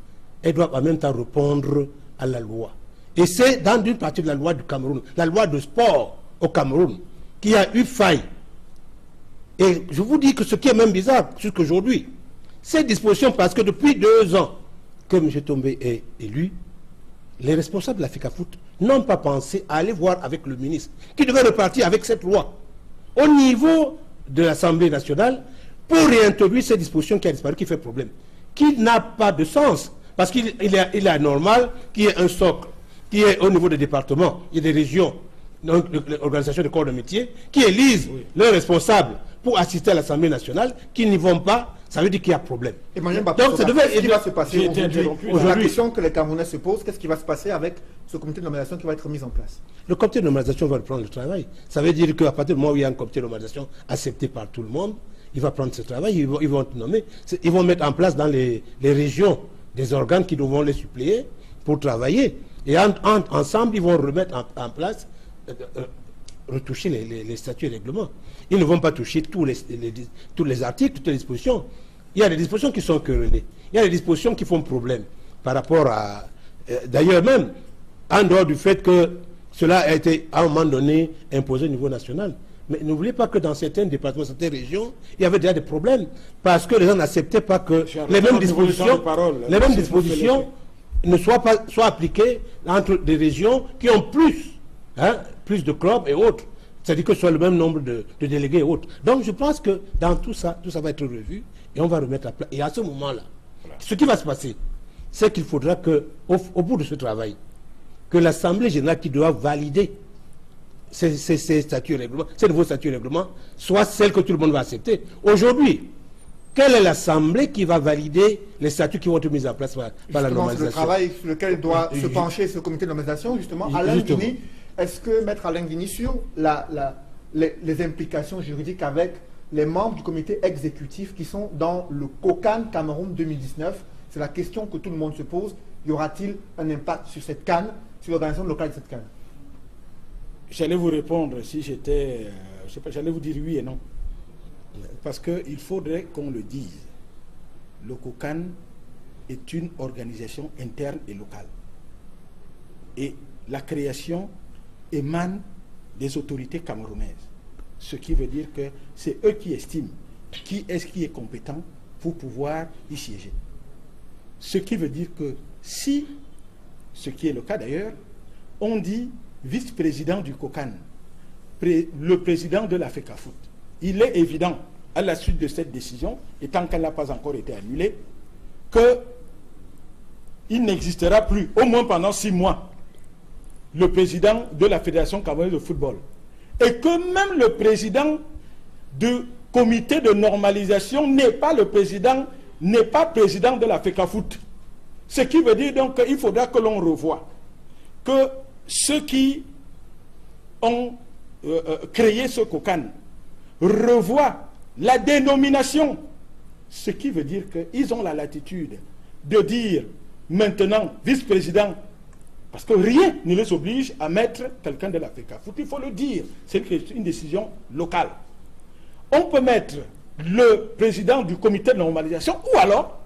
Elles doivent en même temps répondre à la loi. Et c'est dans une partie de la loi du Cameroun, la loi de sport au Cameroun, qui a eu faille. Et je vous dis que ce qui est même bizarre, c'est qu'aujourd'hui, ces dispositions, parce que depuis 2 ans que M. Tombé est élu, les responsables de la FECAFOOT n'ont pas pensé à aller voir avec le ministre, qui devait repartir avec cette loi au niveau de l'Assemblée nationale pour réintroduire ces dispositions qui a disparu, qui fait problème, qui n'a pas de sens, parce qu'il est anormal qu'il y ait un socle, qui est au niveau des départements, il y a des régions, donc l'organisation de corps de métier, qui élisent leurs responsables pour assister à l'Assemblée nationale, qui n'y vont pas, ça veut dire qu'il y a problème. Emmanuel Mbappé, donc, qu'est-ce qui va se passer aujourd'hui? La question que les Camerounais se posent, qu'est-ce qui va se passer avec ce comité de normalisation qui va être mis en place? Le comité de normalisation va reprendre le travail. Ça veut dire qu'à partir du moment où il y a un comité de normalisation accepté par tout le monde, il va prendre ce travail, ils vont nommer, ils vont mettre en place dans les régions des organes qui devront les suppléer pour travailler. Et ensemble, ils vont remettre en place, retoucher les statuts et règlements. Ils ne vont pas toucher tous les articles, toutes les dispositions. Il y a des dispositions qui sont querellées. Il y a des dispositions qui font problème par rapport à... D'ailleurs même, en dehors du fait que cela a été à un moment donné imposé au niveau national. Mais n'oubliez pas que dans certains départements, certaines régions, il y avait déjà des problèmes parce que les gens n'acceptaient pas que les mêmes dispositions ne soient appliquées entre des régions qui ont plus de clubs et autres. C'est-à-dire que ce soit le même nombre de délégués et autres. Donc je pense que dans tout ça va être revu et on va remettre à plat. Et à ce moment-là, ce qui va se passer, c'est qu'il faudra qu'au bout de ce travail, que l'Assemblée générale qui doit valider ces statuts et règlements, ces nouveaux statuts et règlements, soit celle que tout le monde va accepter. Aujourd'hui, quelle est l'Assemblée qui va valider les statuts qui vont être mis en place par la normalisation? C'est le travail sur lequel doit se pencher ce comité de normalisation, justement. Alain Guigny, est-ce que Maître Alain Guigny, sur les implications juridiques avec les membres du comité exécutif qui sont dans le COCAN Cameroun 2019, c'est la question que tout le monde se pose. Y aura-t-il un impact sur cette CAN, sur l'organisation locale de cette CAN? J'allais vous répondre si j'étais... je sais pas, j'allais vous dire oui et non. Parce qu'il faudrait qu'on le dise. Le COCAN est une organisation interne et locale. Et la création émane des autorités camerounaises. Ce qui veut dire que c'est eux qui estiment qui est compétent pour pouvoir y siéger. Ce qui veut dire que si, ce qui est le cas d'ailleurs, on dit vice-président du COCAN, le président de la FECAFOOT, il est évident, à la suite de cette décision, et tant qu'elle n'a pas encore été annulée, qu'il n'existera plus, au moins pendant 6 mois, le président de la Fédération camerounaise de football. Et que même le président du comité de normalisation n'est pas président de la FECAFOOT. Ce qui veut dire donc qu'il faudra que l'on revoie que ceux qui ont créé ce COCAN revoient la dénomination. Ce qui veut dire qu'ils ont la latitude de dire maintenant vice-président, parce que rien ne les oblige à mettre quelqu'un de la FECAFOOT. Il faut le dire, c'est une décision locale. On peut mettre le président du comité de normalisation ou alors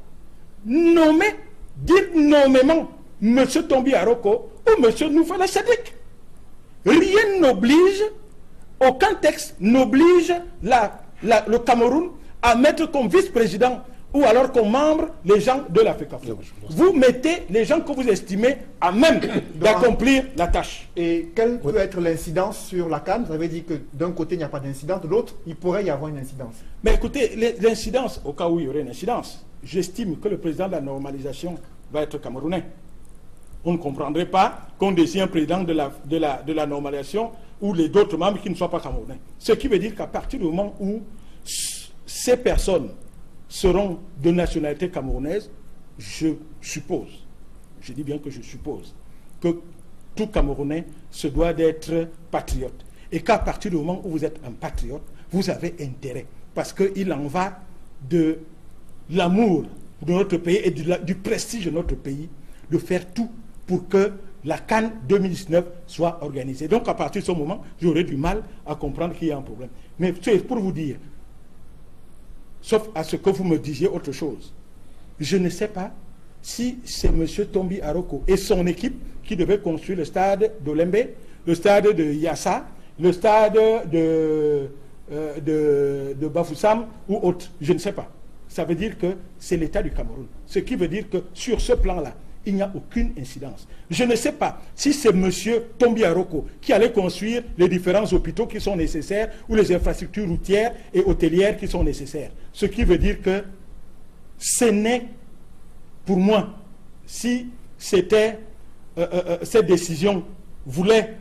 nommer, dire nommément M. Tombi Aroko ou M. Noufala Sadik. Rien n'oblige, aucun texte n'oblige le Cameroun à mettre comme vice-président ou alors comme membre les gens de la FECAFOOT. Vous mettez les gens que vous estimez à même d'accomplir la tâche. Et quelle peut être l'incidence sur la CAN? Vous avez dit que d'un côté il n'y a pas d'incidence, de l'autre il pourrait y avoir une incidence. Mais écoutez, l'incidence, au cas où il y aurait une incidence, j'estime que le président de la normalisation va être camerounais. On ne comprendrait pas qu'on désigne un président de la normalisation ou les autres membres qui ne soient pas camerounais. Ce qui veut dire qu'à partir du moment où ces personnes seront de nationalité camerounaise, je suppose, je dis bien que je suppose, que tout Camerounais se doit d'être patriote. Et qu'à partir du moment où vous êtes un patriote, vous avez intérêt. Parce qu'il en va de l'amour de notre pays et du prestige de notre pays, de faire tout pour que la CAN 2019 soit organisée. Donc à partir de ce moment, j'aurai du mal à comprendre qu'il y a un problème. Mais c'est pour vous dire, sauf à ce que vous me disiez autre chose, je ne sais pas si c'est M. Tombi Aroko et son équipe qui devaient construire le stade d'Olembe, le stade de Yassa, le stade de Bafoussam ou autre. Je ne sais pas. Ça veut dire que c'est l'État du Cameroun. Ce qui veut dire que sur ce plan-là, il n'y a aucune incidence. Je ne sais pas si c'est M. Tombi Aroko qui allait construire les différents hôpitaux qui sont nécessaires ou les infrastructures routières et hôtelières qui sont nécessaires. Ce qui veut dire que ce n'est, pour moi, si c'était cette décision voulait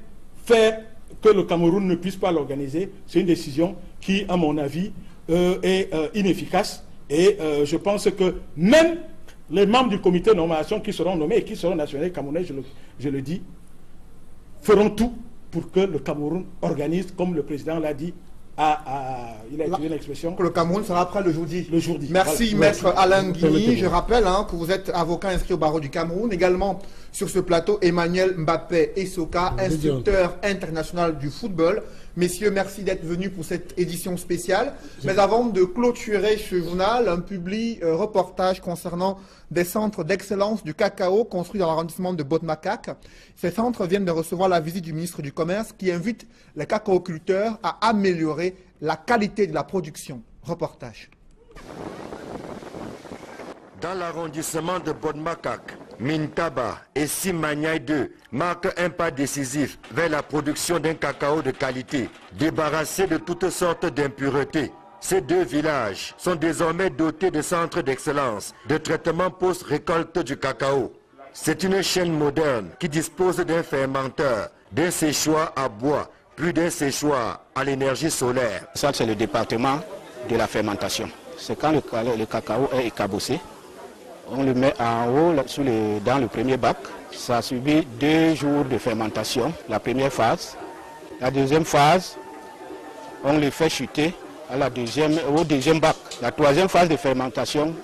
faire que le Cameroun ne puisse pas l'organiser, c'est une décision qui, à mon avis, est inefficace. Et je pense que même les membres du comité de normalisation qui seront nommés et qui seront nationaux camerounais, je le dis, feront tout pour que le Cameroun organise, comme le président l'a dit, il a utilisé l'expression que le Cameroun sera prêt le jour dit. Le jour dit. Merci, voilà. maître Alain Guigny. Permettez-moi. Je rappelle que vous êtes avocat inscrit au barreau du Cameroun. Également sur ce plateau, Emmanuel Mbappé Essoka, instructeur international du football. Messieurs, merci d'être venus pour cette édition spéciale. Mais avant de clôturer ce journal, un public reportage concernant des centres d'excellence du cacao construits dans l'arrondissement de Botte-Macaque. Ces centres viennent de recevoir la visite du ministre du Commerce qui invite les cacaoculteurs à améliorer la qualité de la production. Reportage. Dans l'arrondissement de Botte-Macaque, Mintaba et Simanyai 2 marquent un pas décisif vers la production d'un cacao de qualité, débarrassé de toutes sortes d'impuretés. Ces deux villages sont désormais dotés de centres d'excellence de traitement post-récolte du cacao. C'est une chaîne moderne qui dispose d'un fermenteur, d'un séchoir à bois, puis d'un séchoir à l'énergie solaire. Ça, c'est le département de la fermentation. C'est quand le cacao est écabossé. On le met en haut dans le premier bac. Ça a subi 2 jours de fermentation, la première phase. La deuxième phase, on le fait chuter au deuxième bac. La troisième phase de fermentation,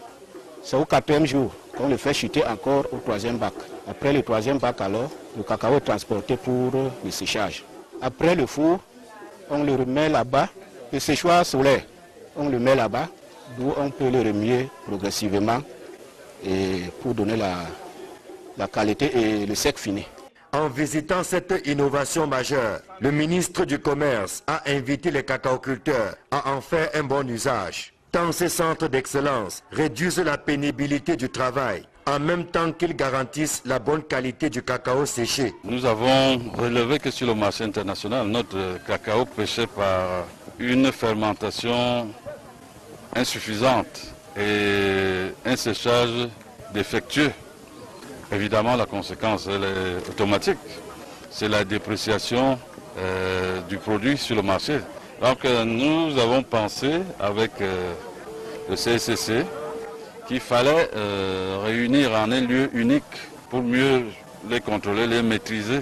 c'est au 4e jour qu'on le fait chuter encore au 3e bac. Après le 3e bac, alors, le cacao est transporté pour le séchage. Après le four, on le remet là-bas. Le séchoir solaire, on le met là-bas, d'où on peut le remuer progressivement et pour donner la qualité et le sec fini. En visitant cette innovation majeure, le ministre du Commerce a invité les cacaoculteurs à en faire un bon usage. Tant ces centres d'excellence réduisent la pénibilité du travail, en même temps qu'ils garantissent la bonne qualité du cacao séché. Nous avons relevé que sur le marché international, notre cacao pêchait par une fermentation insuffisante et un séchage défectueux. Évidemment, la conséquence elle est automatique. C'est la dépréciation du produit sur le marché. Donc nous avons pensé avec le CSCC qu'il fallait réunir en un lieu unique pour mieux les contrôler, les maîtriser.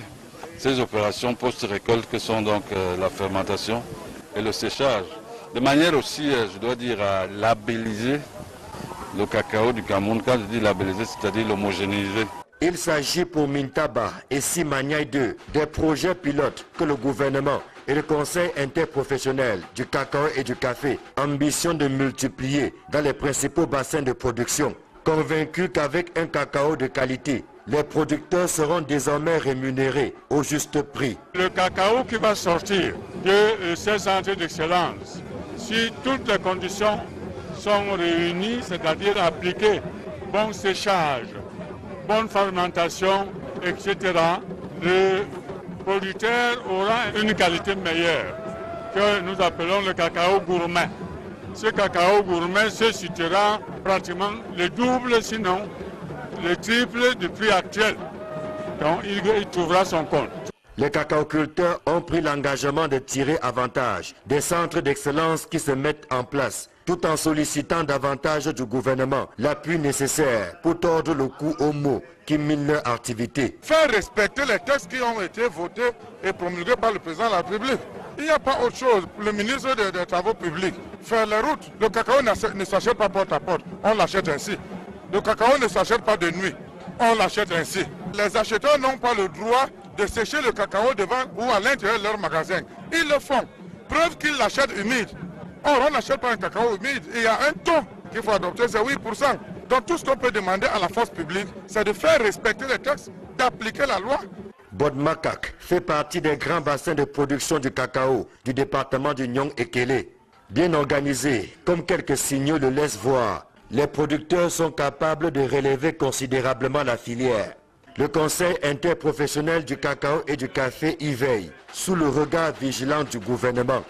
Ces opérations post-récolte que sont donc la fermentation et le séchage. De manière aussi, je dois dire, à labelliser le cacao du Cameroun. Quand je dis labelliser, c'est-à-dire l'homogénéiser. Il s'agit pour Mintaba et Simanyai 2 des projets pilotes que le gouvernement et le Conseil interprofessionnel du cacao et du café ambitionnent de multiplier dans les principaux bassins de production. Convaincus qu'avec un cacao de qualité, les producteurs seront désormais rémunérés au juste prix. Le cacao qui va sortir de ces centres d'excellence, si toutes les conditions sont réunies, c'est-à-dire appliquées, bon séchage, bonne fermentation, etc., le producteur aura une qualité meilleure que nous appelons le cacao gourmet. Ce cacao gourmet se situera pratiquement le double, sinon le triple du prix actuel. Donc il trouvera son compte. Les cacaoculteurs ont pris l'engagement de tirer avantage des centres d'excellence qui se mettent en place, tout en sollicitant davantage du gouvernement l'appui nécessaire pour tordre le cou aux maux qui minent leur activité. Faire respecter les textes qui ont été votés et promulgués par le président de la République. Il n'y a pas autre chose. Le ministre des Travaux publics, faire les routes. Le cacao ne s'achète pas porte à porte, on l'achète ainsi. Le cacao ne s'achète pas de nuit, on l'achète ainsi. Les acheteurs n'ont pas le droit de sécher le cacao devant ou à l'intérieur de leur magasin. Ils le font. Preuve qu'ils l'achètent humide. Or, on n'achète pas un cacao humide. Il y a un taux qu'il faut adopter, c'est 8%. Donc tout ce qu'on peut demander à la force publique, c'est de faire respecter les textes, d'appliquer la loi. Botte-Macaque fait partie des grands bassins de production du cacao du département du Nyong-Ekele. Bien organisé, comme quelques signaux le laissent voir, les producteurs sont capables de relever considérablement la filière. Le Conseil interprofessionnel du cacao et du café y veille, sous le regard vigilant du gouvernement.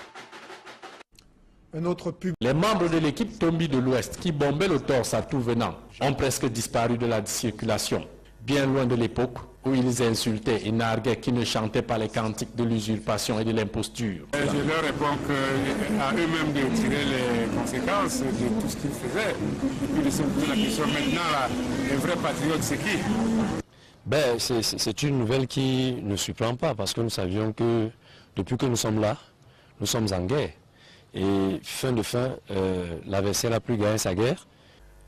Les membres de l'équipe Tombi de l'Ouest qui bombaient le torse à tout venant ont presque disparu de la circulation, bien loin de l'époque où ils insultaient et narguaient qui ne chantaient pas les cantiques de l'usurpation et de l'imposture. Je leur réponds qu'à eux-mêmes de tirer les conséquences de tout ce qu'ils faisaient. Et puis de se poser la question maintenant, les vrais patriotes, c'est qui? C'est une nouvelle qui ne surprend pas parce que nous savions que depuis que nous sommes là, nous sommes en guerre. Et fin de fin, l'adversaire n'a plus gagné sa guerre.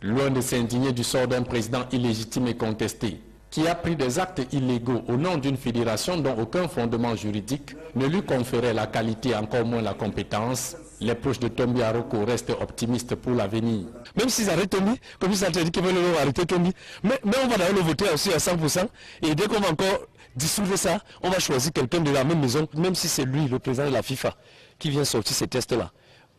Loin de s'indigner du sort d'un président illégitime et contesté, qui a pris des actes illégaux au nom d'une fédération dont aucun fondement juridique ne lui conférait la qualité, encore moins la compétence, les proches de Tombi Aroko restent optimistes pour l'avenir. Même s'ils arrêtent Tombi, comme ils ont dit qu'ils veulent arrêter Tombi, mais on va d'ailleurs le voter aussi à 100%, et dès qu'on va encore dissoudre ça, on va choisir quelqu'un de la même maison, même si c'est lui, le président de la FIFA, qui vient sortir ces tests-là,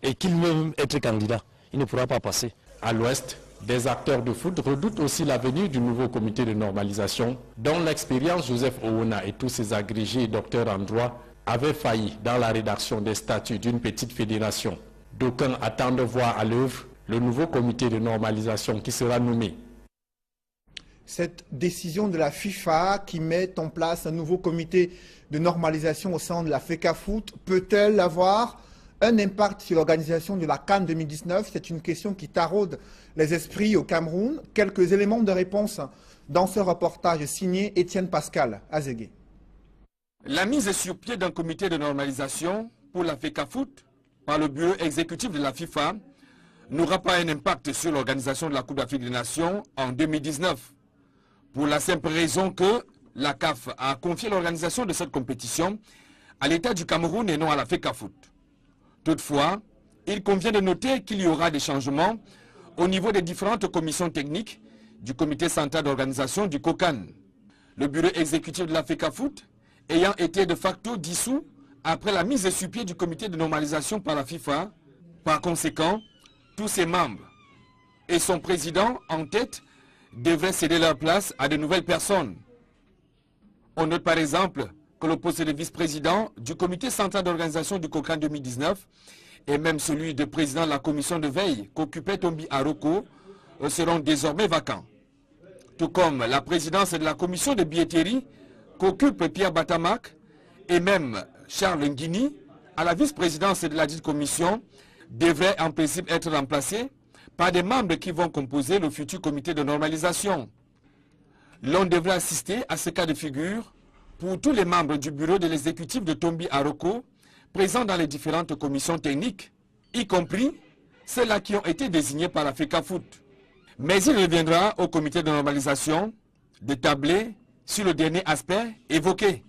et qu'il veut être candidat, il ne pourra pas passer. À l'ouest, des acteurs de foot redoutent aussi l'avenir du nouveau comité de normalisation, dont l'expérience Joseph Owona et tous ses agrégés et docteurs en droit avaient failli dans la rédaction des statuts d'une petite fédération. D'aucuns attendent voir à l'œuvre le nouveau comité de normalisation qui sera nommé. Cette décision de la FIFA qui met en place un nouveau comité de normalisation au sein de la FECAFOOT peut-elle avoir un impact sur l'organisation de la CAN 2019? C'est une question qui taraude les esprits au Cameroun. Quelques éléments de réponse dans ce reportage signé Étienne Pascal Azégué. La mise sur pied d'un comité de normalisation pour la FECAFOOT par le bureau exécutif de la FIFA n'aura pas un impact sur l'organisation de la Coupe d'Afrique des Nations en 2019. Pour la simple raison que la CAF a confié l'organisation de cette compétition à l'État du Cameroun et non à la FECAFOOT. Toutefois, il convient de noter qu'il y aura des changements au niveau des différentes commissions techniques du comité central d'organisation du COCAN. Le bureau exécutif de la FECAFOOT ayant été de facto dissous après la mise sur pied du comité de normalisation par la FIFA. Par conséquent, tous ses membres et son président en tête devraient céder leur place à de nouvelles personnes. On note par exemple que le poste de vice-président du comité central d'organisation du COCAN 2019 et même celui de président de la commission de veille qu'occupait Tombi Aroko seront désormais vacants. Tout comme la présidence de la commission de billetterie qu'occupe Pierre Batamak et même Charles Nguini à la vice-présidence de la dite commission devraient en principe être remplacés par des membres qui vont composer le futur comité de normalisation. L'on devrait assister à ce cas de figure pour tous les membres du bureau de l'exécutif de Tombi Aroko présents dans les différentes commissions techniques, y compris celles-là qui ont été désignées par la FECAFOOT. Mais il reviendra au comité de normalisation de tabler sur le dernier aspect évoqué.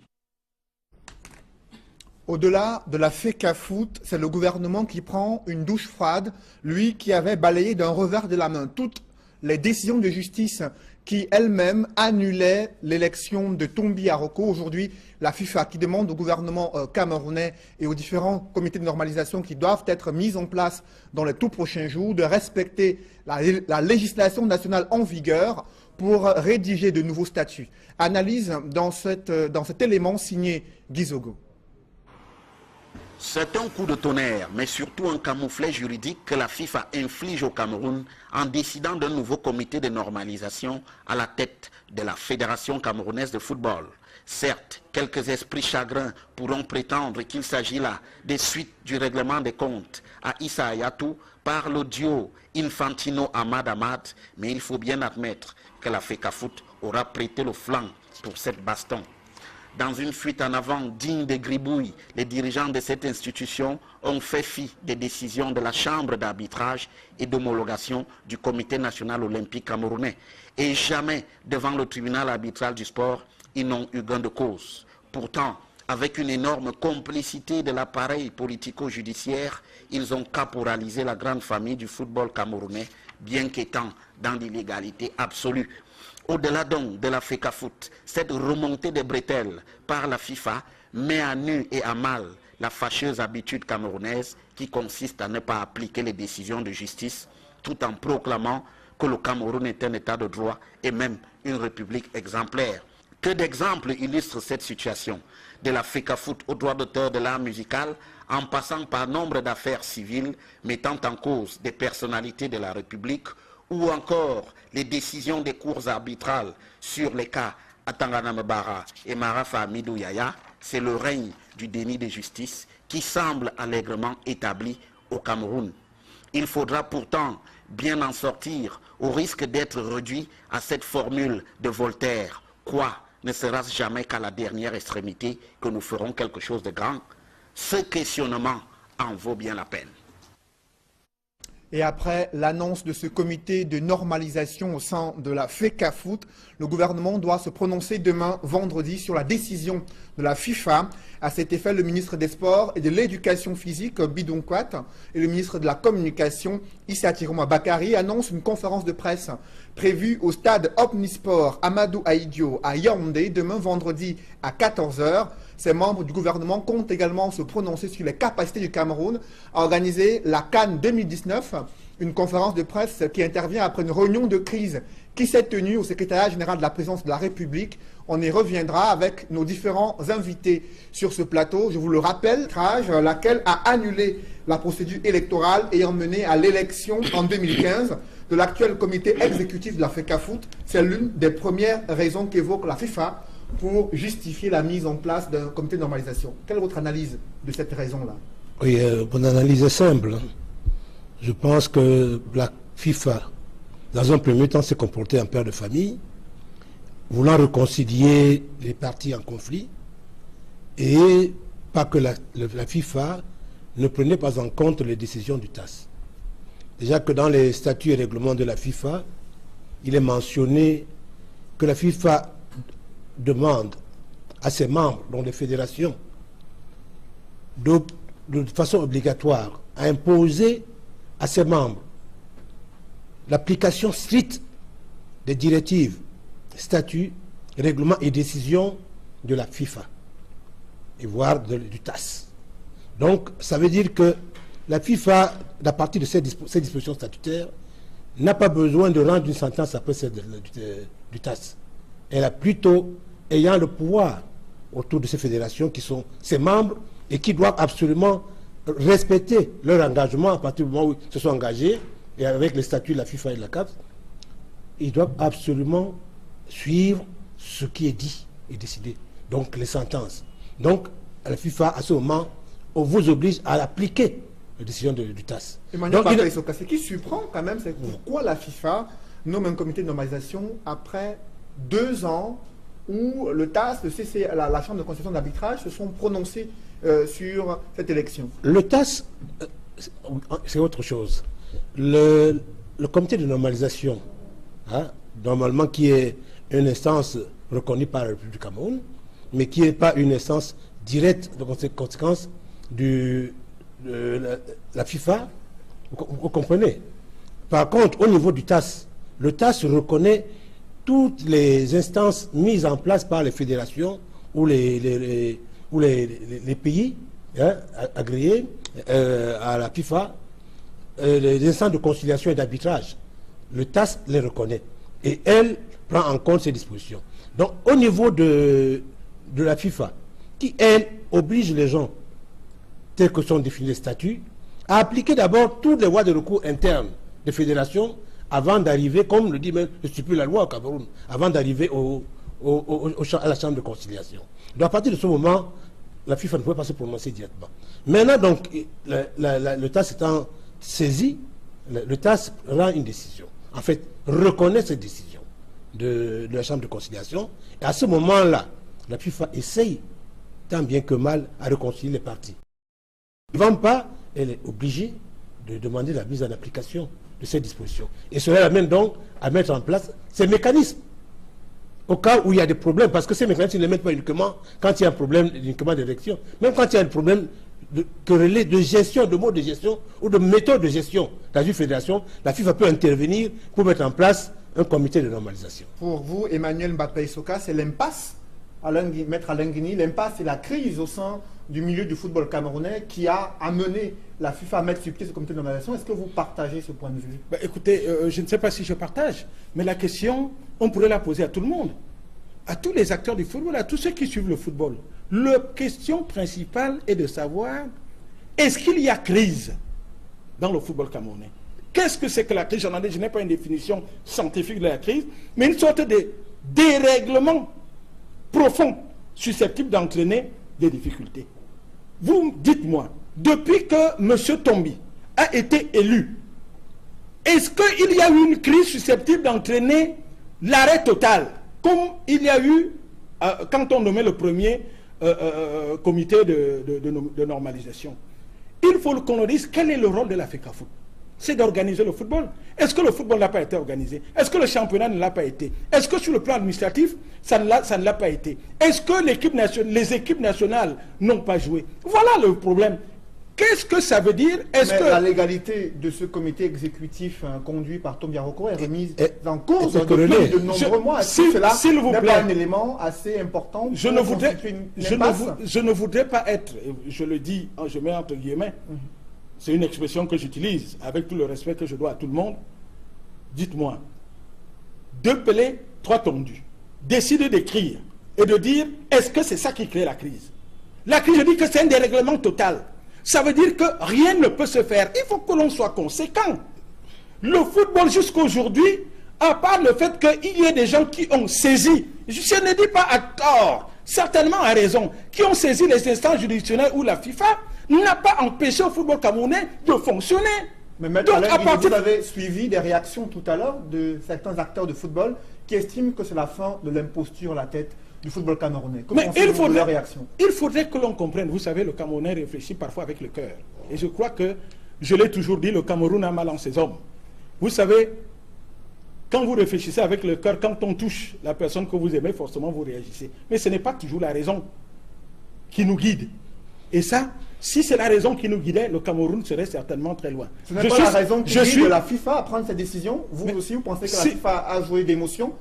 Au-delà de la FECAFOOT, c'est le gouvernement qui prend une douche froide, lui qui avait balayé d'un revers de la main toutes les décisions de justice qui elles-mêmes annulaient l'élection de Tombi Aroko. Aujourd'hui, la FIFA qui demande au gouvernement camerounais et aux différents comités de normalisation qui doivent être mis en place dans les tout prochains jours de respecter la législation nationale en vigueur pour rédiger de nouveaux statuts. Analyse dans cet élément signé Guizogo. C'est un coup de tonnerre, mais surtout un camouflet juridique que la FIFA inflige au Cameroun en décidant d'un nouveau comité de normalisation à la tête de la Fédération camerounaise de football. Certes, quelques esprits chagrins pourront prétendre qu'il s'agit là des suites du règlement des comptes à Issa Hayatou par l'audio Infantino-Ahmad Ahmad, mais il faut bien admettre que la FECAFOOT aura prêté le flanc pour cette baston. Dans une fuite en avant digne de gribouilles, les dirigeants de cette institution ont fait fi des décisions de la Chambre d'arbitrage et d'homologation du Comité national olympique camerounais. Et jamais, devant le tribunal arbitral du sport, ils n'ont eu gain de cause. Pourtant, avec une énorme complicité de l'appareil politico-judiciaire, ils ont caporalisé la grande famille du football camerounais, bien qu'étant dans l'illégalité absolue. Au-delà donc de la FECAFOOT, cette remontée des bretelles par la FIFA met à nu et à mal la fâcheuse habitude camerounaise qui consiste à ne pas appliquer les décisions de justice tout en proclamant que le Cameroun est un état de droit et même une république exemplaire. Que d'exemples illustrent cette situation, de la FECAFOOT au droit d'auteur de l'art musical, en passant par nombre d'affaires civiles mettant en cause des personnalités de la République, ou encore les décisions des cours arbitrales sur les cas Atangana Mbara et Marafa Amidou Yaya, c'est le règne du déni de justice qui semble allègrement établi au Cameroun. Il faudra pourtant bien en sortir au risque d'être réduit à cette formule de Voltaire. Quoi, ne sera-ce jamais qu'à la dernière extrémité que nous ferons quelque chose de grand? Ce questionnement en vaut bien la peine. Et après l'annonce de ce comité de normalisation au sein de la FECAFOOT, le gouvernement doit se prononcer demain, vendredi, sur la décision de la FIFA. À cet effet, le ministre des Sports et de l'Éducation physique, Bidon Kwat, et le ministre de la Communication, Issa Tiroma Bakari, annoncent une conférence de presse prévue au stade Omnisport Amadou Ahidjo à Yaoundé, demain vendredi à 14 h. Ces membres du gouvernement comptent également se prononcer sur les capacités du Cameroun à organiser la CAN 2019, une conférence de presse qui intervient après une réunion de crise qui s'est tenue au secrétariat général de la présidence de la République. On y reviendra avec nos différents invités sur ce plateau. Je vous le rappelle, laquelle a annulé la procédure électorale ayant mené à l'élection en 2015 de l'actuel comité exécutif de la FECAFOOT. C'est l'une des premières raisons qu'évoque la FIFA pour justifier la mise en place d'un comité de normalisation. Quelle est votre analyse de cette raison-là? Oui, mon analyse est simple. Je pense que la FIFA, dans un premier temps, s'est comportée en père de famille, voulant réconcilier les parties en conflit, et pas que la FIFA ne prenait pas en compte les décisions du TAS. Déjà que dans les statuts et règlements de la FIFA, il est mentionné que la FIFA demande à ses membres, dont les fédérations, de façon obligatoire, à imposer à ses membres l'application stricte des directives, statuts, règlements et décisions de la FIFA, et voire du TAS. Donc, ça veut dire que la FIFA, à partir de ces dispositions statutaires, n'a pas besoin de rendre une sentence après celle du TAS. Elle a plutôt, ayant le pouvoir autour de ces fédérations qui sont ses membres et qui doivent absolument respecter leur engagement à partir du moment où ils se sont engagés, et avec les statuts de la FIFA et de la CAF, ils doivent absolument suivre ce qui est dit et décidé, donc les sentences. Donc, la FIFA, à ce moment, on vous oblige à appliquer les décisions du TAS. Emmanuel, ce qui surprend quand même, c'est pourquoi la FIFA nomme un comité de normalisation après 2 ans où le TAS, la Chambre de conciliation d'arbitrage se sont prononcés sur cette élection. Le TAS, c'est autre chose. Le comité de normalisation, normalement qui est une instance reconnue par la République du Cameroun, mais qui n'est pas une instance directe de conséquence de la FIFA, vous comprenez. Par contre, au niveau du TAS, le TAS reconnaît toutes les instances mises en place par les fédérations ou les pays agréés à la FIFA, les instances de conciliation et d'arbitrage. Le TAS les reconnaît et elle prend en compte ces dispositions. Donc au niveau de la FIFA, qui elle oblige les gens, tels que sont définis les statuts, à appliquer d'abord toutes les voies de recours internes des fédérations avant d'arriver, comme le dit même stipule la loi au Cameroun, avant d'arriver à la Chambre de conciliation. Donc à partir de ce moment, la FIFA ne pouvait pas se prononcer directement. Maintenant, donc, le TAS étant saisi, le TAS rend une décision. En fait, reconnaît cette décision de la Chambre de conciliation. Et à ce moment-là, la FIFA essaye, tant bien que mal, à réconcilier les parties. Ne vend pas, elle est obligée de demander la mise en application de ces dispositions. Et cela l'amène donc à mettre en place ces mécanismes au cas où il y a des problèmes, parce que ces mécanismes ne les mettent pas uniquement quand il y a un problème uniquement d'élection, même quand il y a un problème de gestion, de mode de gestion ou de méthode de gestion dans une fédération, la FIFA peut intervenir pour mettre en place un comité de normalisation. Pour vous, Emmanuel Mbappé-Soka, c'est l'impasse, Maître Alain Guigny, l'impasse et la crise au sein du milieu du football camerounais qui a amené la FIFA à mettre sur pied ce comité de normalisation. Est-ce que vous partagez ce point de vue? Écoutez, je ne sais pas si je partage, mais la question, on pourrait la poser à tout le monde, à tous les acteurs du football, à tous ceux qui suivent le football. La question principale est de savoir, est-ce qu'il y a crise dans le football camerounais? Qu'est-ce que c'est que la crise? Je n'ai pas une définition scientifique de la crise, mais une sorte de dérèglement profond susceptible d'entraîner des difficultés. Vous dites-moi, depuis que M. Tombi a été élu, est-ce qu'il y a eu une crise susceptible d'entraîner l'arrêt total, comme il y a eu quand on nommait le premier comité de normalisation? Il faut qu'on nous dise quel est le rôle de la FECAFOOT. c'est d'organiser le football. Est-ce que le football n'a pas été organisé? Est-ce que le championnat ne l'a pas été? Est-ce que sur le plan administratif, ça ne l'a pas été? Est-ce que les équipes nationales n'ont pas joué? Voilà le problème. Qu'est-ce que ça veut dire? La légalité de ce comité exécutif conduit par Tom Biaroko est remise en cause depuis de nombreux mois. Est-ce que cela n'est pas un élément assez important pour constituer une impasse? Je ne voudrais pas être, je le dis, je mets entre guillemets, c'est une expression que j'utilise avec tout le respect que je dois à tout le monde. Dites-moi, 2 pelés, 3 tondus. Décidez d'écrire et de dire, est-ce que c'est ça qui crée la crise? La crise, je dis que c'est un dérèglement total. Ça veut dire que rien ne peut se faire. Il faut que l'on soit conséquent. Le football jusqu'à aujourd'hui, à part le fait qu'il y ait des gens qui ont saisi, je ne dis pas à tort, certainement à raison, qui ont saisi les instances juridictionnelles ou la FIFA, n'a pas empêché au football camerounais de fonctionner. Mais maintenant, vous avez suivi des réactions tout à l'heure de certains acteurs de football qui estiment que c'est la fin de l'imposture à la tête du football camerounais. Mais il faudrait que l'on comprenne. Vous savez, le Camerounais réfléchit parfois avec le cœur. Et je crois que, je l'ai toujours dit, le Cameroun a mal en ses hommes. Vous savez, quand vous réfléchissez avec le cœur, quand on touche la personne que vous aimez, forcément vous réagissez. Mais ce n'est pas toujours la raison qui nous guide. Et ça, si c'est la raison qui nous guidait, le Cameroun serait certainement très loin. Ce n'est pas la raison qui guide la FIFA à prendre cette décision. Vous aussi, vous pensez que la FIFA a joué d'émotion?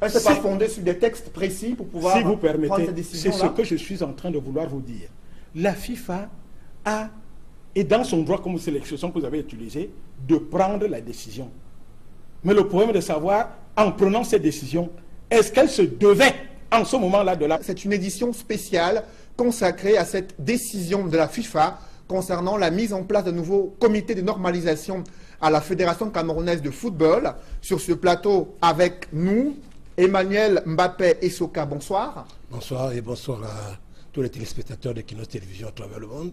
Elle ne s'est pas fondée sur des textes précis pour pouvoir si vous permettez, prendre cette décision-là. C'est ce que je suis en train de vouloir vous dire. La FIFA est dans son droit, comme c'est l'expression que vous avez utilisée, de prendre la décision. Mais le problème est de savoir, en prenant cette décision, est-ce qu'elle se devait, en ce moment-là, de la... C'est une édition spéciale consacrée à cette décision de la FIFA concernant la mise en place d'un nouveau comité de normalisation à la Fédération camerounaise de football. Sur ce plateau, avec nous, Emmanuel Mbappé Essoka, bonsoir. Bonsoir et bonsoir à tous les téléspectateurs de Kinos Télévision à travers le monde.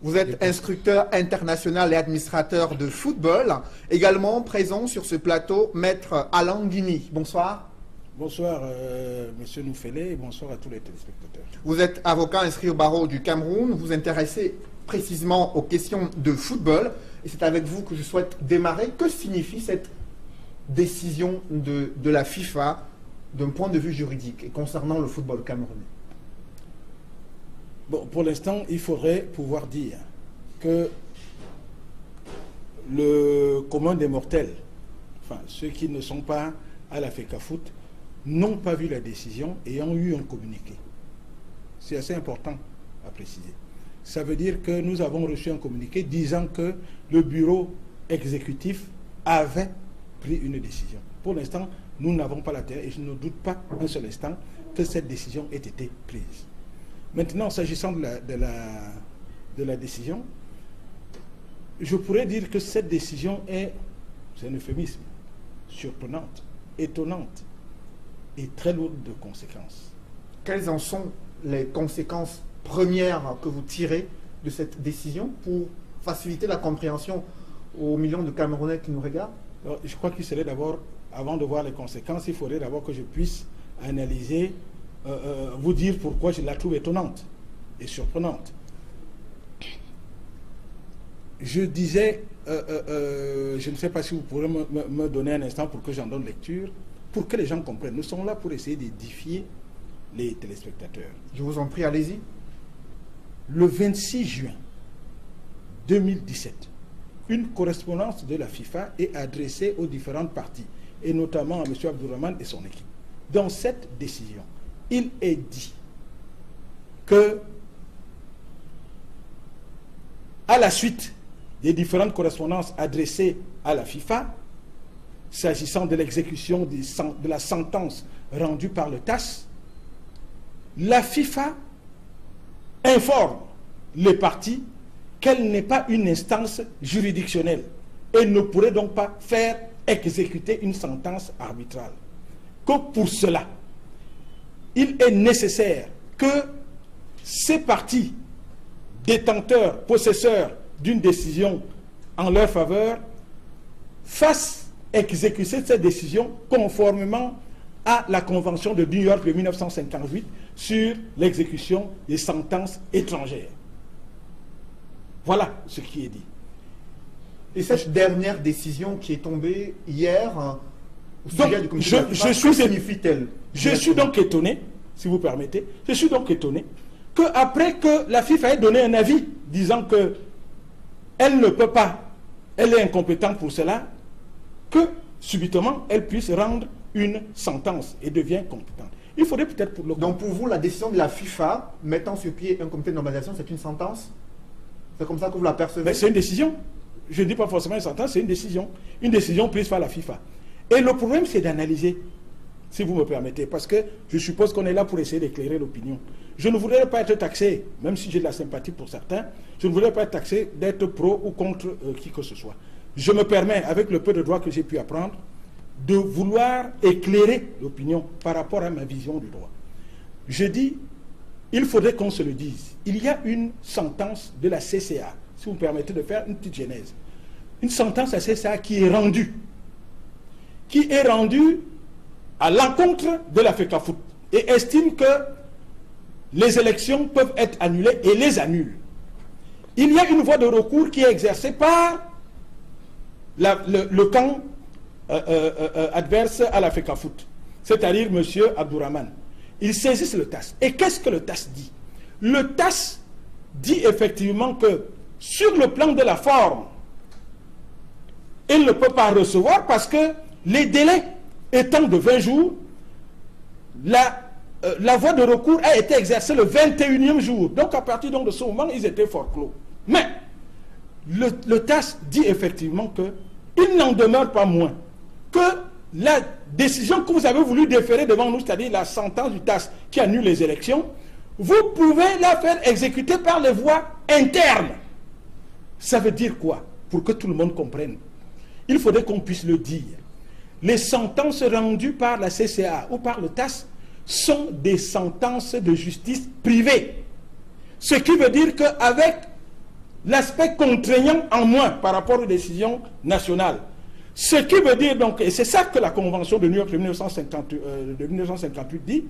Vous êtes instructeur international et administrateur de football. Également présent sur ce plateau, Maître Alain Guigny. Bonsoir. Bonsoir, Monsieur Noufélé, et bonsoir à tous les téléspectateurs. Vous êtes avocat inscrit au barreau du Cameroun. Vous vous intéressez précisément aux questions de football. Et c'est avec vous que je souhaite démarrer. Que signifie cette décision de la FIFA d'un point de vue juridique et concernant le football camerounais? Bon, pour l'instant, il faudrait pouvoir dire que le commun des mortels, enfin ceux qui ne sont pas à la FECAFOOT, n'ont pas vu la décision et ont eu un communiqué. C'est assez important à préciser. Ça veut dire que nous avons reçu un communiqué disant que le bureau exécutif avait pris une décision. Pour l'instant, nous n'avons pas la terre et je ne doute pas un seul instant que cette décision ait été prise. Maintenant, s'agissant de la décision, je pourrais dire que cette décision est, c'est un euphémisme, surprenante, étonnante et très lourde de conséquences. Quelles en sont les conséquences premières que vous tirez de cette décision pour faciliter la compréhension aux millions de Camerounais qui nous regardent? Alors, je crois qu'il serait d'abord, avant de voir les conséquences, il faudrait d'abord que je puisse analyser, vous dire pourquoi je la trouve étonnante et surprenante. Je disais, je ne sais pas si vous pourrez me donner un instant pour que j'en donne lecture, pour que les gens comprennent. Nous sommes là pour essayer d'édifier les téléspectateurs. Je vous en prie, allez-y. Le 26 juin 2017, une correspondance de la FIFA est adressée aux différentes parties, et notamment à M. Abdourahmane et son équipe. Dans cette décision, il est dit que, à la suite des différentes correspondances adressées à la FIFA, s'agissant de l'exécution de la sentence rendue par le TAS, la FIFA informe les parties qu'elle n'est pas une instance juridictionnelle et ne pourrait donc pas faire exécuter une sentence arbitrale. Que pour cela, il est nécessaire que ces parties détenteurs, possesseurs d'une décision en leur faveur, fassent exécuter cette décision conformément à la Convention de New York de 1958 sur l'exécution des sentences étrangères. Voilà ce qui est dit. Et cette dernière décision qui est tombée hier, donc, je suis donc étonné, si vous permettez, je suis donc étonné qu'après que la FIFA ait donné un avis disant que elle ne peut pas, elle est incompétente pour cela, que subitement elle puisse rendre une sentence et devient compétente. Il faudrait peut-être pour le... Donc pour vous, la décision de la FIFA mettant sur pied un comité de normalisation, c'est une sentence? C'est comme ça que vous la percevez? C'est une décision. Je ne dis pas forcément une sentence, c'est une décision. Une décision prise par la FIFA. Et le problème, c'est d'analyser, si vous me permettez, parce que je suppose qu'on est là pour essayer d'éclairer l'opinion. Je ne voudrais pas être taxé, même si j'ai de la sympathie pour certains, je ne voudrais pas être taxé d'être pro ou contre qui que ce soit. Je me permets, avec le peu de droit que j'ai pu apprendre, de vouloir éclairer l'opinion par rapport à ma vision du droit. Je dis, il faudrait qu'on se le dise. Il y a une sentence de la CCA, si vous me permettez de faire une petite genèse. Une sentence à CCA qui est rendue à l'encontre de la FECAFOOT et estime que les élections peuvent être annulées et les annule. Il y a une voie de recours qui est exercée par le camp adverse à la FECAFOOT, c'est-à-dire M. Abdourahmane. Ils saisissent le TAS. Et qu'est-ce que le TAS dit? Le TAS dit effectivement que sur le plan de la forme, il ne peut pas recevoir parce que les délais étant de 20 jours, la voie de recours a été exercée le 21e jour. Donc à partir de ce moment, ils étaient forclos. Mais le TAS dit effectivement qu'il n'en demeure pas moins que la décision que vous avez voulu déférer devant nous, c'est-à-dire la sentence du TAS qui annule les élections, vous pouvez la faire exécuter par les voies internes. Ça veut dire quoi? Pour que tout le monde comprenne. Il faudrait qu'on puisse le dire. Les sentences rendues par la CCA ou par le TAS sont des sentences de justice privée. Ce qui veut dire qu'avec l'aspect contraignant en moins par rapport aux décisions nationales, ce qui veut dire donc, et c'est ça que la Convention de New York de 1958 dit,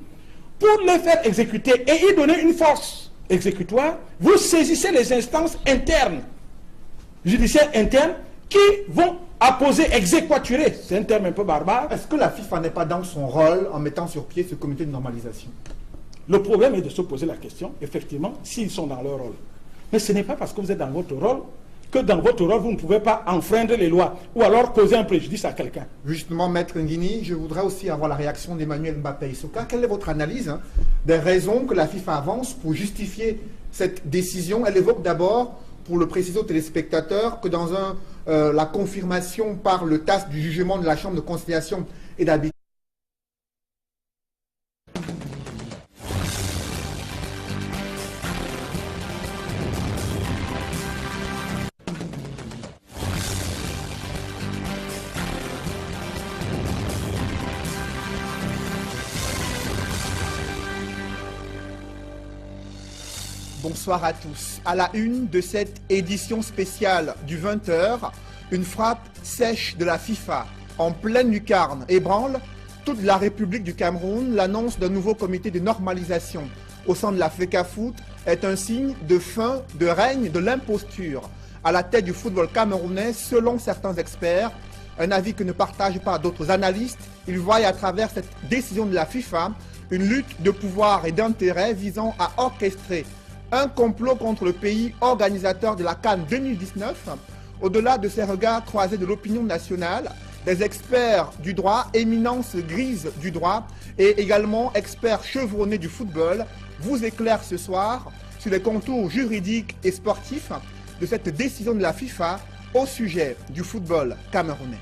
pour les faire exécuter et y donner une force exécutoire, vous saisissez les instances internes, judiciaires internes, qui vont apposer, exéquaturer, c'est un terme un peu barbare. Est-ce que la FIFA n'est pas dans son rôle en mettant sur pied ce comité de normalisation? Le problème est de se poser la question, effectivement, s'ils sont dans leur rôle. Mais ce n'est pas parce que vous êtes dans votre rôle que dans votre rôle, vous ne pouvez pas enfreindre les lois ou alors causer un préjudice à quelqu'un. Justement, Maître Nguini, je voudrais aussi avoir la réaction d'Emmanuel Mbappé Issoka. Quelle est votre analyse des raisons que la FIFA avance pour justifier cette décision? Elle évoque d'abord, pour le préciser aux téléspectateurs, que dans la confirmation par le TAS du jugement de la Chambre de conciliation et d'arbitrage, bonsoir à tous. À la une de cette édition spéciale du 20h, une frappe sèche de la FIFA en pleine lucarne ébranle toute la République du Cameroun. L'annonce d'un nouveau comité de normalisation au sein de la FECAFOOT est un signe de fin de règne de l'imposture à la tête du football camerounais, selon certains experts. Un avis que ne partagent pas d'autres analystes. Ils voient à travers cette décision de la FIFA une lutte de pouvoir et d'intérêt visant à orchestrer un complot contre le pays organisateur de la CAN 2019. Au-delà de ces regards croisés de l'opinion nationale, des experts du droit, éminences grises du droit et également experts chevronnés du football vous éclairent ce soir sur les contours juridiques et sportifs de cette décision de la FIFA au sujet du football camerounais.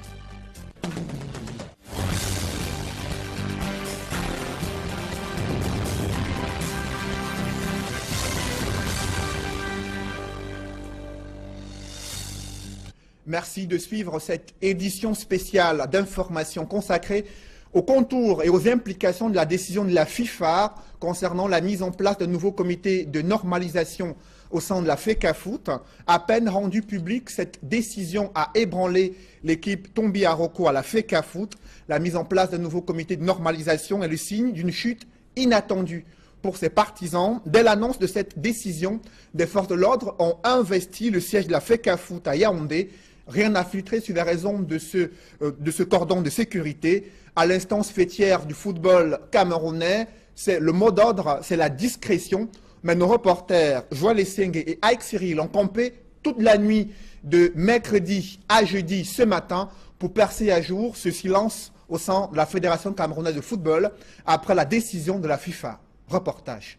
Merci de suivre cette édition spéciale d'information consacrée aux contours et aux implications de la décision de la FIFA concernant la mise en place d'un nouveau comité de normalisation au sein de la FECAFOOT. À peine rendue publique, cette décision a ébranlé l'équipe Tombi Aroko à la FECAFOOT. La mise en place d'un nouveau comité de normalisation est le signe d'une chute inattendue pour ses partisans. Dès l'annonce de cette décision, des forces de l'ordre ont investi le siège de la FECAFOOT à Yaoundé. Rien n'a filtré sur les raisons de ce cordon de sécurité. À l'instance fêtière du football camerounais, le mot d'ordre, c'est la discrétion. Mais nos reporters, Joël Esseng et Ike Cyril, ont campé toute la nuit de mercredi à jeudi ce matin pour percer à jour ce silence au sein de la Fédération camerounaise de football après la décision de la FIFA. Reportage.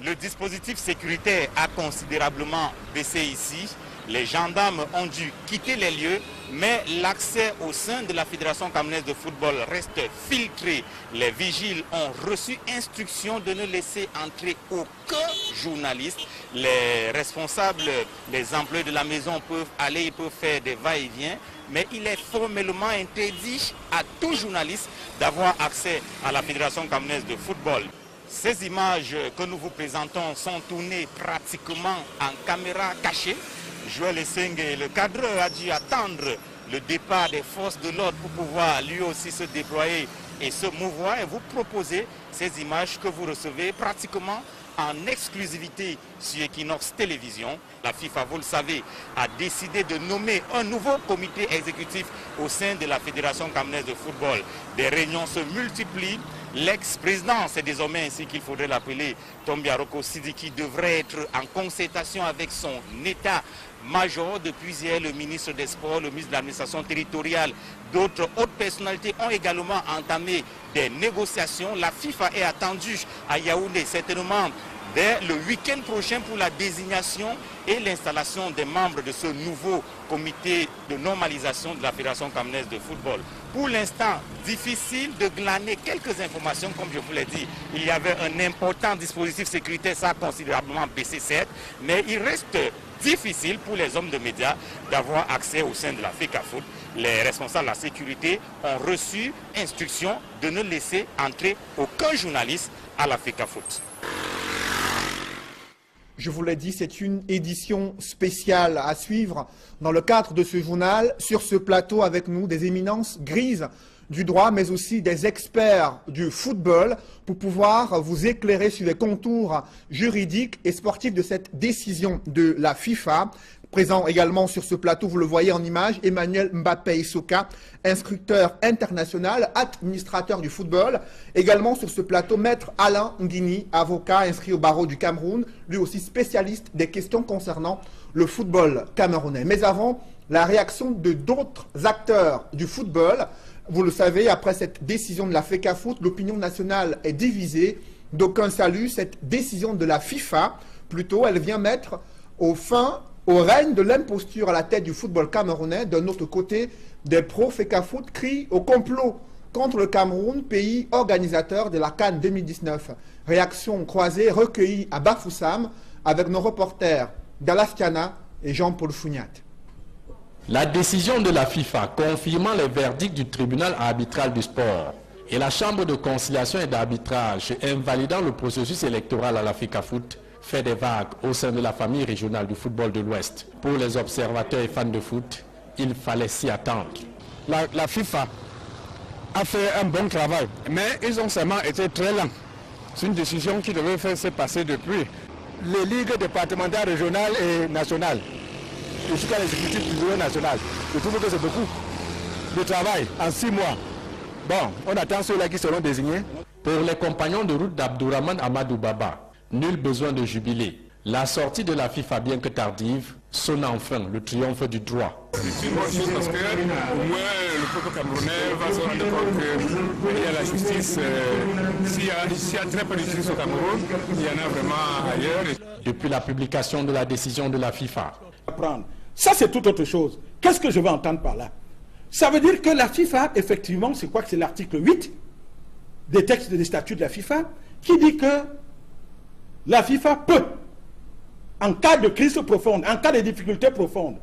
Le dispositif sécuritaire a considérablement baissé ici. Les gendarmes ont dû quitter les lieux, mais l'accès au sein de la Fédération camerounaise de football reste filtré. Les vigiles ont reçu instruction de ne laisser entrer aucun journaliste. Les responsables, les employés de la maison peuvent aller, ils peuvent faire des va-et-vient, mais il est formellement interdit à tout journaliste d'avoir accès à la Fédération camerounaise de football. Ces images que nous vous présentons sont tournées pratiquement en caméra cachée. Joël Esseng, le cadreur, a dû attendre le départ des forces de l'ordre pour pouvoir lui aussi se déployer et se mouvoir et vous proposer ces images que vous recevez pratiquement en exclusivité sur Equinox Télévision. La FIFA, vous le savez, a décidé de nommer un nouveau comité exécutif au sein de la Fédération camerounaise de football. Des réunions se multiplient. L'ex-président, c'est désormais ainsi qu'il faudrait l'appeler, Tombi Aroko Sidiki, devrait être en concertation avec son état-major. Depuis hier, le ministre des Sports, le ministre de l'administration territoriale, d'autres hautes personnalités ont également entamé des négociations. La FIFA est attendue à Yaoundé, certainement dès le week-end prochain pour la désignation et l'installation des membres de ce nouveau comité de normalisation de la Fédération camerounaise de football. Pour l'instant, difficile de glaner quelques informations, comme je vous l'ai dit. Il y avait un important dispositif sécuritaire, ça a considérablement baissé certes, mais il reste difficile pour les hommes de médias d'avoir accès au sein de la FECAFOOT. Les responsables de la sécurité ont reçu instruction de ne laisser entrer aucun journaliste à la FECAFOOT. Je vous l'ai dit, c'est une édition spéciale à suivre dans le cadre de ce journal. Sur ce plateau avec nous, des éminences grises du droit, mais aussi des experts du football pour pouvoir vous éclairer sur les contours juridiques et sportifs de cette décision de la FIFA. Présent également sur ce plateau, vous le voyez en image, Emmanuel Mbappé Issoka, instructeur international, administrateur du football. Également sur ce plateau, Maître Alain Nguini, avocat inscrit au barreau du Cameroun, lui aussi spécialiste des questions concernant le football camerounais. Mais avant, la réaction de d'autres acteurs du football. Vous le savez, après cette décision de la FECAFOOT, l'opinion nationale est divisée. D'aucuns saluent cette décision de la FIFA. Plutôt, elle vient mettre fin au règne de l'imposture à la tête du football camerounais. D'un autre côté, des pro-FECAFOOT crient au complot contre le Cameroun, pays organisateur de la CAN 2019. Réaction croisée recueillie à Bafoussam avec nos reporters Dallas Tiana et Jean-Paul Fougnat. La décision de la FIFA confirmant les verdicts du tribunal arbitral du sport et la chambre de conciliation et d'arbitrage invalidant le processus électoral à la FECAFOOT fait des vagues au sein de la famille régionale du football de l'Ouest. Pour les observateurs et fans de foot, il fallait s'y attendre. La FIFA a fait un bon travail, mais ils ont seulement été très lents. C'est une décision qui devait se passer depuis les ligues départementales, régionales et nationales, jusqu'à l'exécutif du niveau national. Je trouve que c'est beaucoup de travail en 6 mois. Bon, on attend ceux-là qui seront désignés. Pour les compagnons de route d'Abdourahmane Amadou Baba, nul besoin de jubiler. La sortie de la FIFA, bien que tardive, sonne enfin le triomphe du droit. C'est une bonne chose parce que au moins le peuple camerounais va se rendre compte qu'il y a la justice. S'il y a très peu de justice au Cameroun, il y en a vraiment ailleurs. Depuis la publication de la décision de la FIFA. Ça, c'est tout autre chose. Qu'est-ce que je veux entendre par là? Ça veut dire que la FIFA, effectivement, c'est quoi que c'est l'article 8 des textes des statuts de la FIFA qui dit que la FIFA peut, en cas de crise profonde, en cas de difficulté profonde,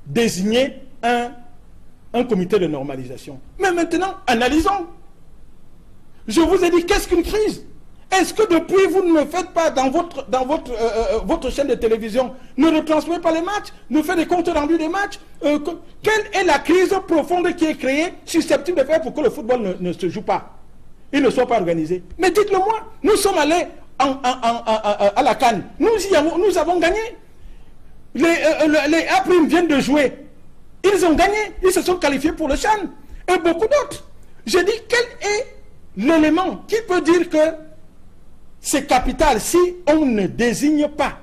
désigner un comité de normalisation. Mais maintenant, analysons. Je vous ai dit, qu'est-ce qu'une crise? Est-ce que depuis, vous ne me faites pas dans votre chaîne de télévision, ne retransmettez pas les matchs, ne faites des comptes rendus des matchs? Quelle est la crise profonde qui est créée, susceptible de faire pour que le football ne se joue pas? Il ne soit pas organisé. Mais dites-le moi, nous sommes allés à la CAN, nous avons gagné. Les A-Prime viennent de jouer. Ils ont gagné. Ils se sont qualifiés pour le CHAN. Et beaucoup d'autres. Je dis, quel est l'élément qui peut dire que c'est capital si on ne désigne pas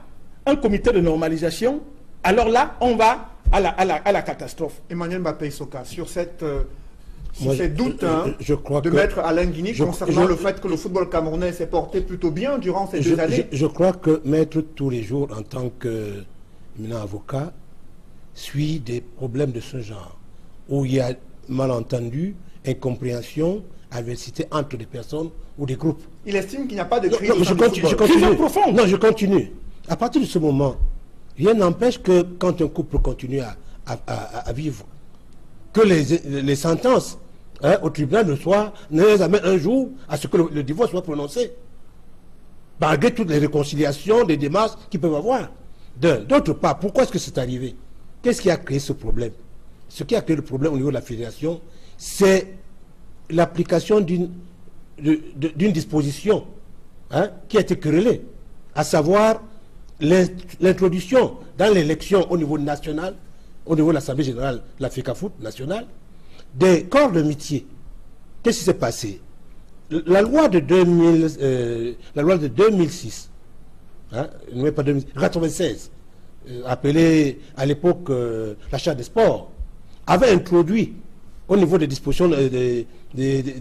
un comité de normalisation? Alors là, on va à la catastrophe. Emmanuel Mbappé-Issoka, sur cette... ces doutes de Maître Alain Guigny concernant le fait que le football camerounais s'est porté plutôt bien durant ces 2 années. Je crois que Maître, tous les jours, en tant qu'éminent avocat, suit des problèmes de ce genre, où il y a malentendu, incompréhension, adversité entre des personnes ou des groupes. Il estime qu'il n'y a pas de crise. Non, je continue. À partir de ce moment, rien n'empêche que quand un couple continue à vivre, que les sentences au tribunal ne les amènent un jour à ce que le divorce soit prononcé. Malgré toutes les réconciliations, les démarches qu'ils peuvent avoir. D'autre part, pourquoi est-ce que c'est arrivé? Qu'est-ce qui a créé ce problème? Ce qui a créé le problème au niveau de la fédération, c'est l'application d'une disposition qui a été querellée, à savoir l'introduction dans l'élection au niveau national, au niveau de l'Assemblée générale de la FECAFOOT nationale, des corps de métier. Qu'est-ce qui s'est passé? La loi de 2006, non pas 96, appelée à l'époque la Charte des sports, avait introduit au niveau des dispositions de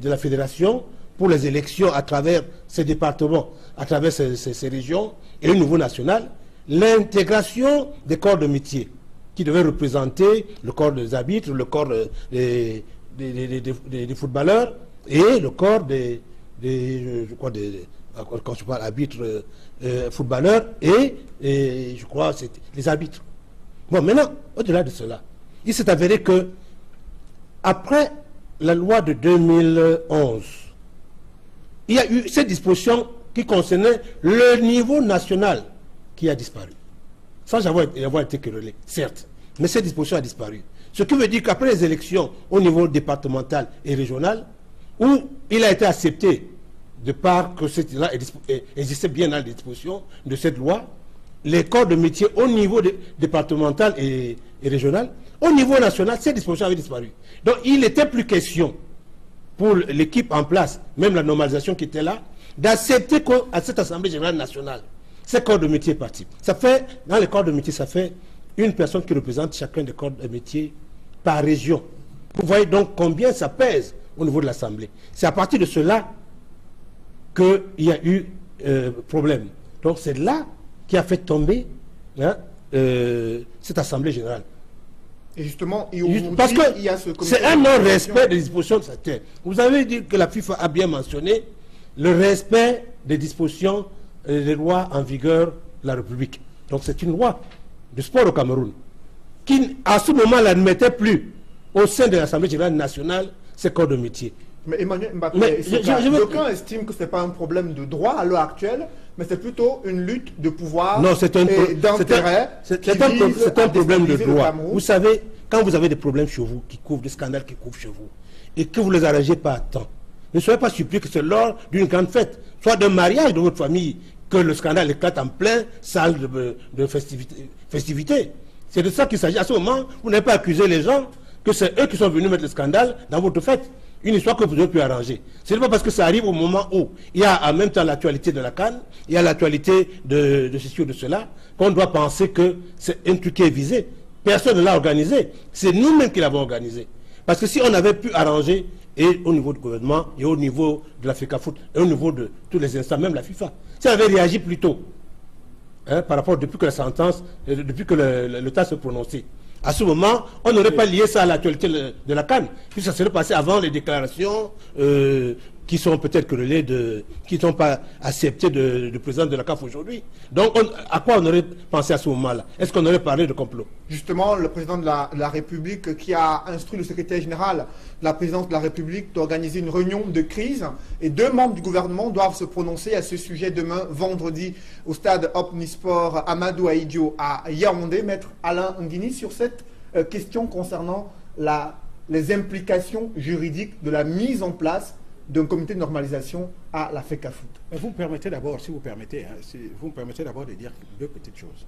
la fédération pour les élections à travers ces départements, à travers ces régions et au niveau national, l'intégration des corps de métier qui devaient représenter le corps des arbitres, le corps des footballeurs et le corps quand je parle arbitres, footballeurs et je crois c'est les arbitres. Bon, maintenant, au-delà de cela, il s'est avéré que après la loi de 2011, il y a eu cette disposition qui concernait le niveau national qui a disparu. Sans avoir été querellé, certes, mais cette disposition a disparu. Ce qui veut dire qu'après les élections au niveau départemental et régional, où il a été accepté, de part que cela existait bien dans les dispositions de cette loi, les corps de métier au niveau départemental et régional, au niveau national, cette disposition avait disparu. Donc il n'était plus question pour l'équipe en place, même la normalisation qui était là, d'accepter qu'à cette Assemblée générale nationale, ces corps de métier participent. Ça fait, dans les corps de métier, ça fait une personne qui représente chacun des corps de métier par région. Vous voyez donc combien ça pèse au niveau de l'Assemblée. C'est à partir de cela qu'il y a eu problème. Donc c'est là qui a fait tomber cette Assemblée générale. Et justement, parce que c'est un non-respect des dispositions de cette terre. Vous avez dit que la FIFA a bien mentionné le respect des dispositions des lois en vigueur de la République. Donc c'est une loi de sport au Cameroun qui, à ce moment-là, ne mettait plus au sein de l'Assemblée générale nationale ces corps de métier. Mais Emmanuel Mbappé, d'aucuns estiment que ce n'est pas un problème de droit à l'heure actuelle, mais c'est plutôt une lutte de pouvoir et d'intérêt. C'est un problème de droit. Vous savez, quand vous avez des problèmes chez vous, des scandales qui couvrent chez vous, et que vous ne les arrangez pas à temps, ne soyez pas surpris que c'est lors d'une grande fête, soit d'un mariage de votre famille, que le scandale éclate en plein salle de festivité. C'est de ça qu'il s'agit. À ce moment, vous n'avez pas accusé les gens que c'est eux qui sont venus mettre le scandale dans votre fête. Une histoire que vous avez pu arranger. Ce n'est pas parce que ça arrive au moment où il y a en même temps l'actualité de la CAN, il y a l'actualité de ceci ou de cela, qu'on doit penser que c'est un truc qui est visé. Personne ne l'a organisé. C'est nous-mêmes qui l'avons organisé. Parce que si on avait pu arranger, et au niveau du gouvernement, et au niveau de la FECAFOOT, et au niveau de tous les instants, même la FIFA, si on avait réagi plus tôt, par rapport depuis que la sentence, depuis que le tas se prononçait, à ce moment, on n'aurait pas lié ça à l'actualité de la CAN, puisque ça serait passé avant les déclarations qui sont peut-être querellées, qui ne sont pas acceptées du président de la CAF aujourd'hui. Donc, à quoi on aurait pensé à ce moment-là? Est-ce qu'on aurait parlé de complot? Justement, le président de la République qui a instruit le secrétaire général de la présidence de la République d'organiser une réunion de crise, et 2 membres du gouvernement doivent se prononcer à ce sujet demain, vendredi, au stade Omnisport Amadou Ahidjo à Yaoundé. Maître Alain Nguigny, sur cette question concernant les implications juridiques de la mise en place d'un comité de normalisation à la FECAFOOT. Vous me permettez d'abord, si vous me permettez d'abord de dire 2 petites choses.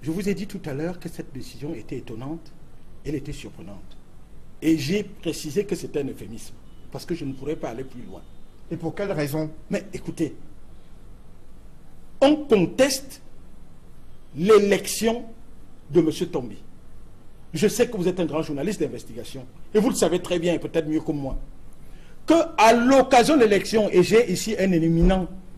Je vous ai dit tout à l'heure que cette décision était étonnante, elle était surprenante. Et j'ai précisé que c'était un euphémisme, parce que je ne pourrais pas aller plus loin. Et pour quelle raison? Mais écoutez, on conteste l'élection de M. Tombi. Je sais que vous êtes un grand journaliste d'investigation, et vous le savez très bien, et peut-être mieux que moi, qu'à l'occasion de l'élection, et j'ai ici un éminent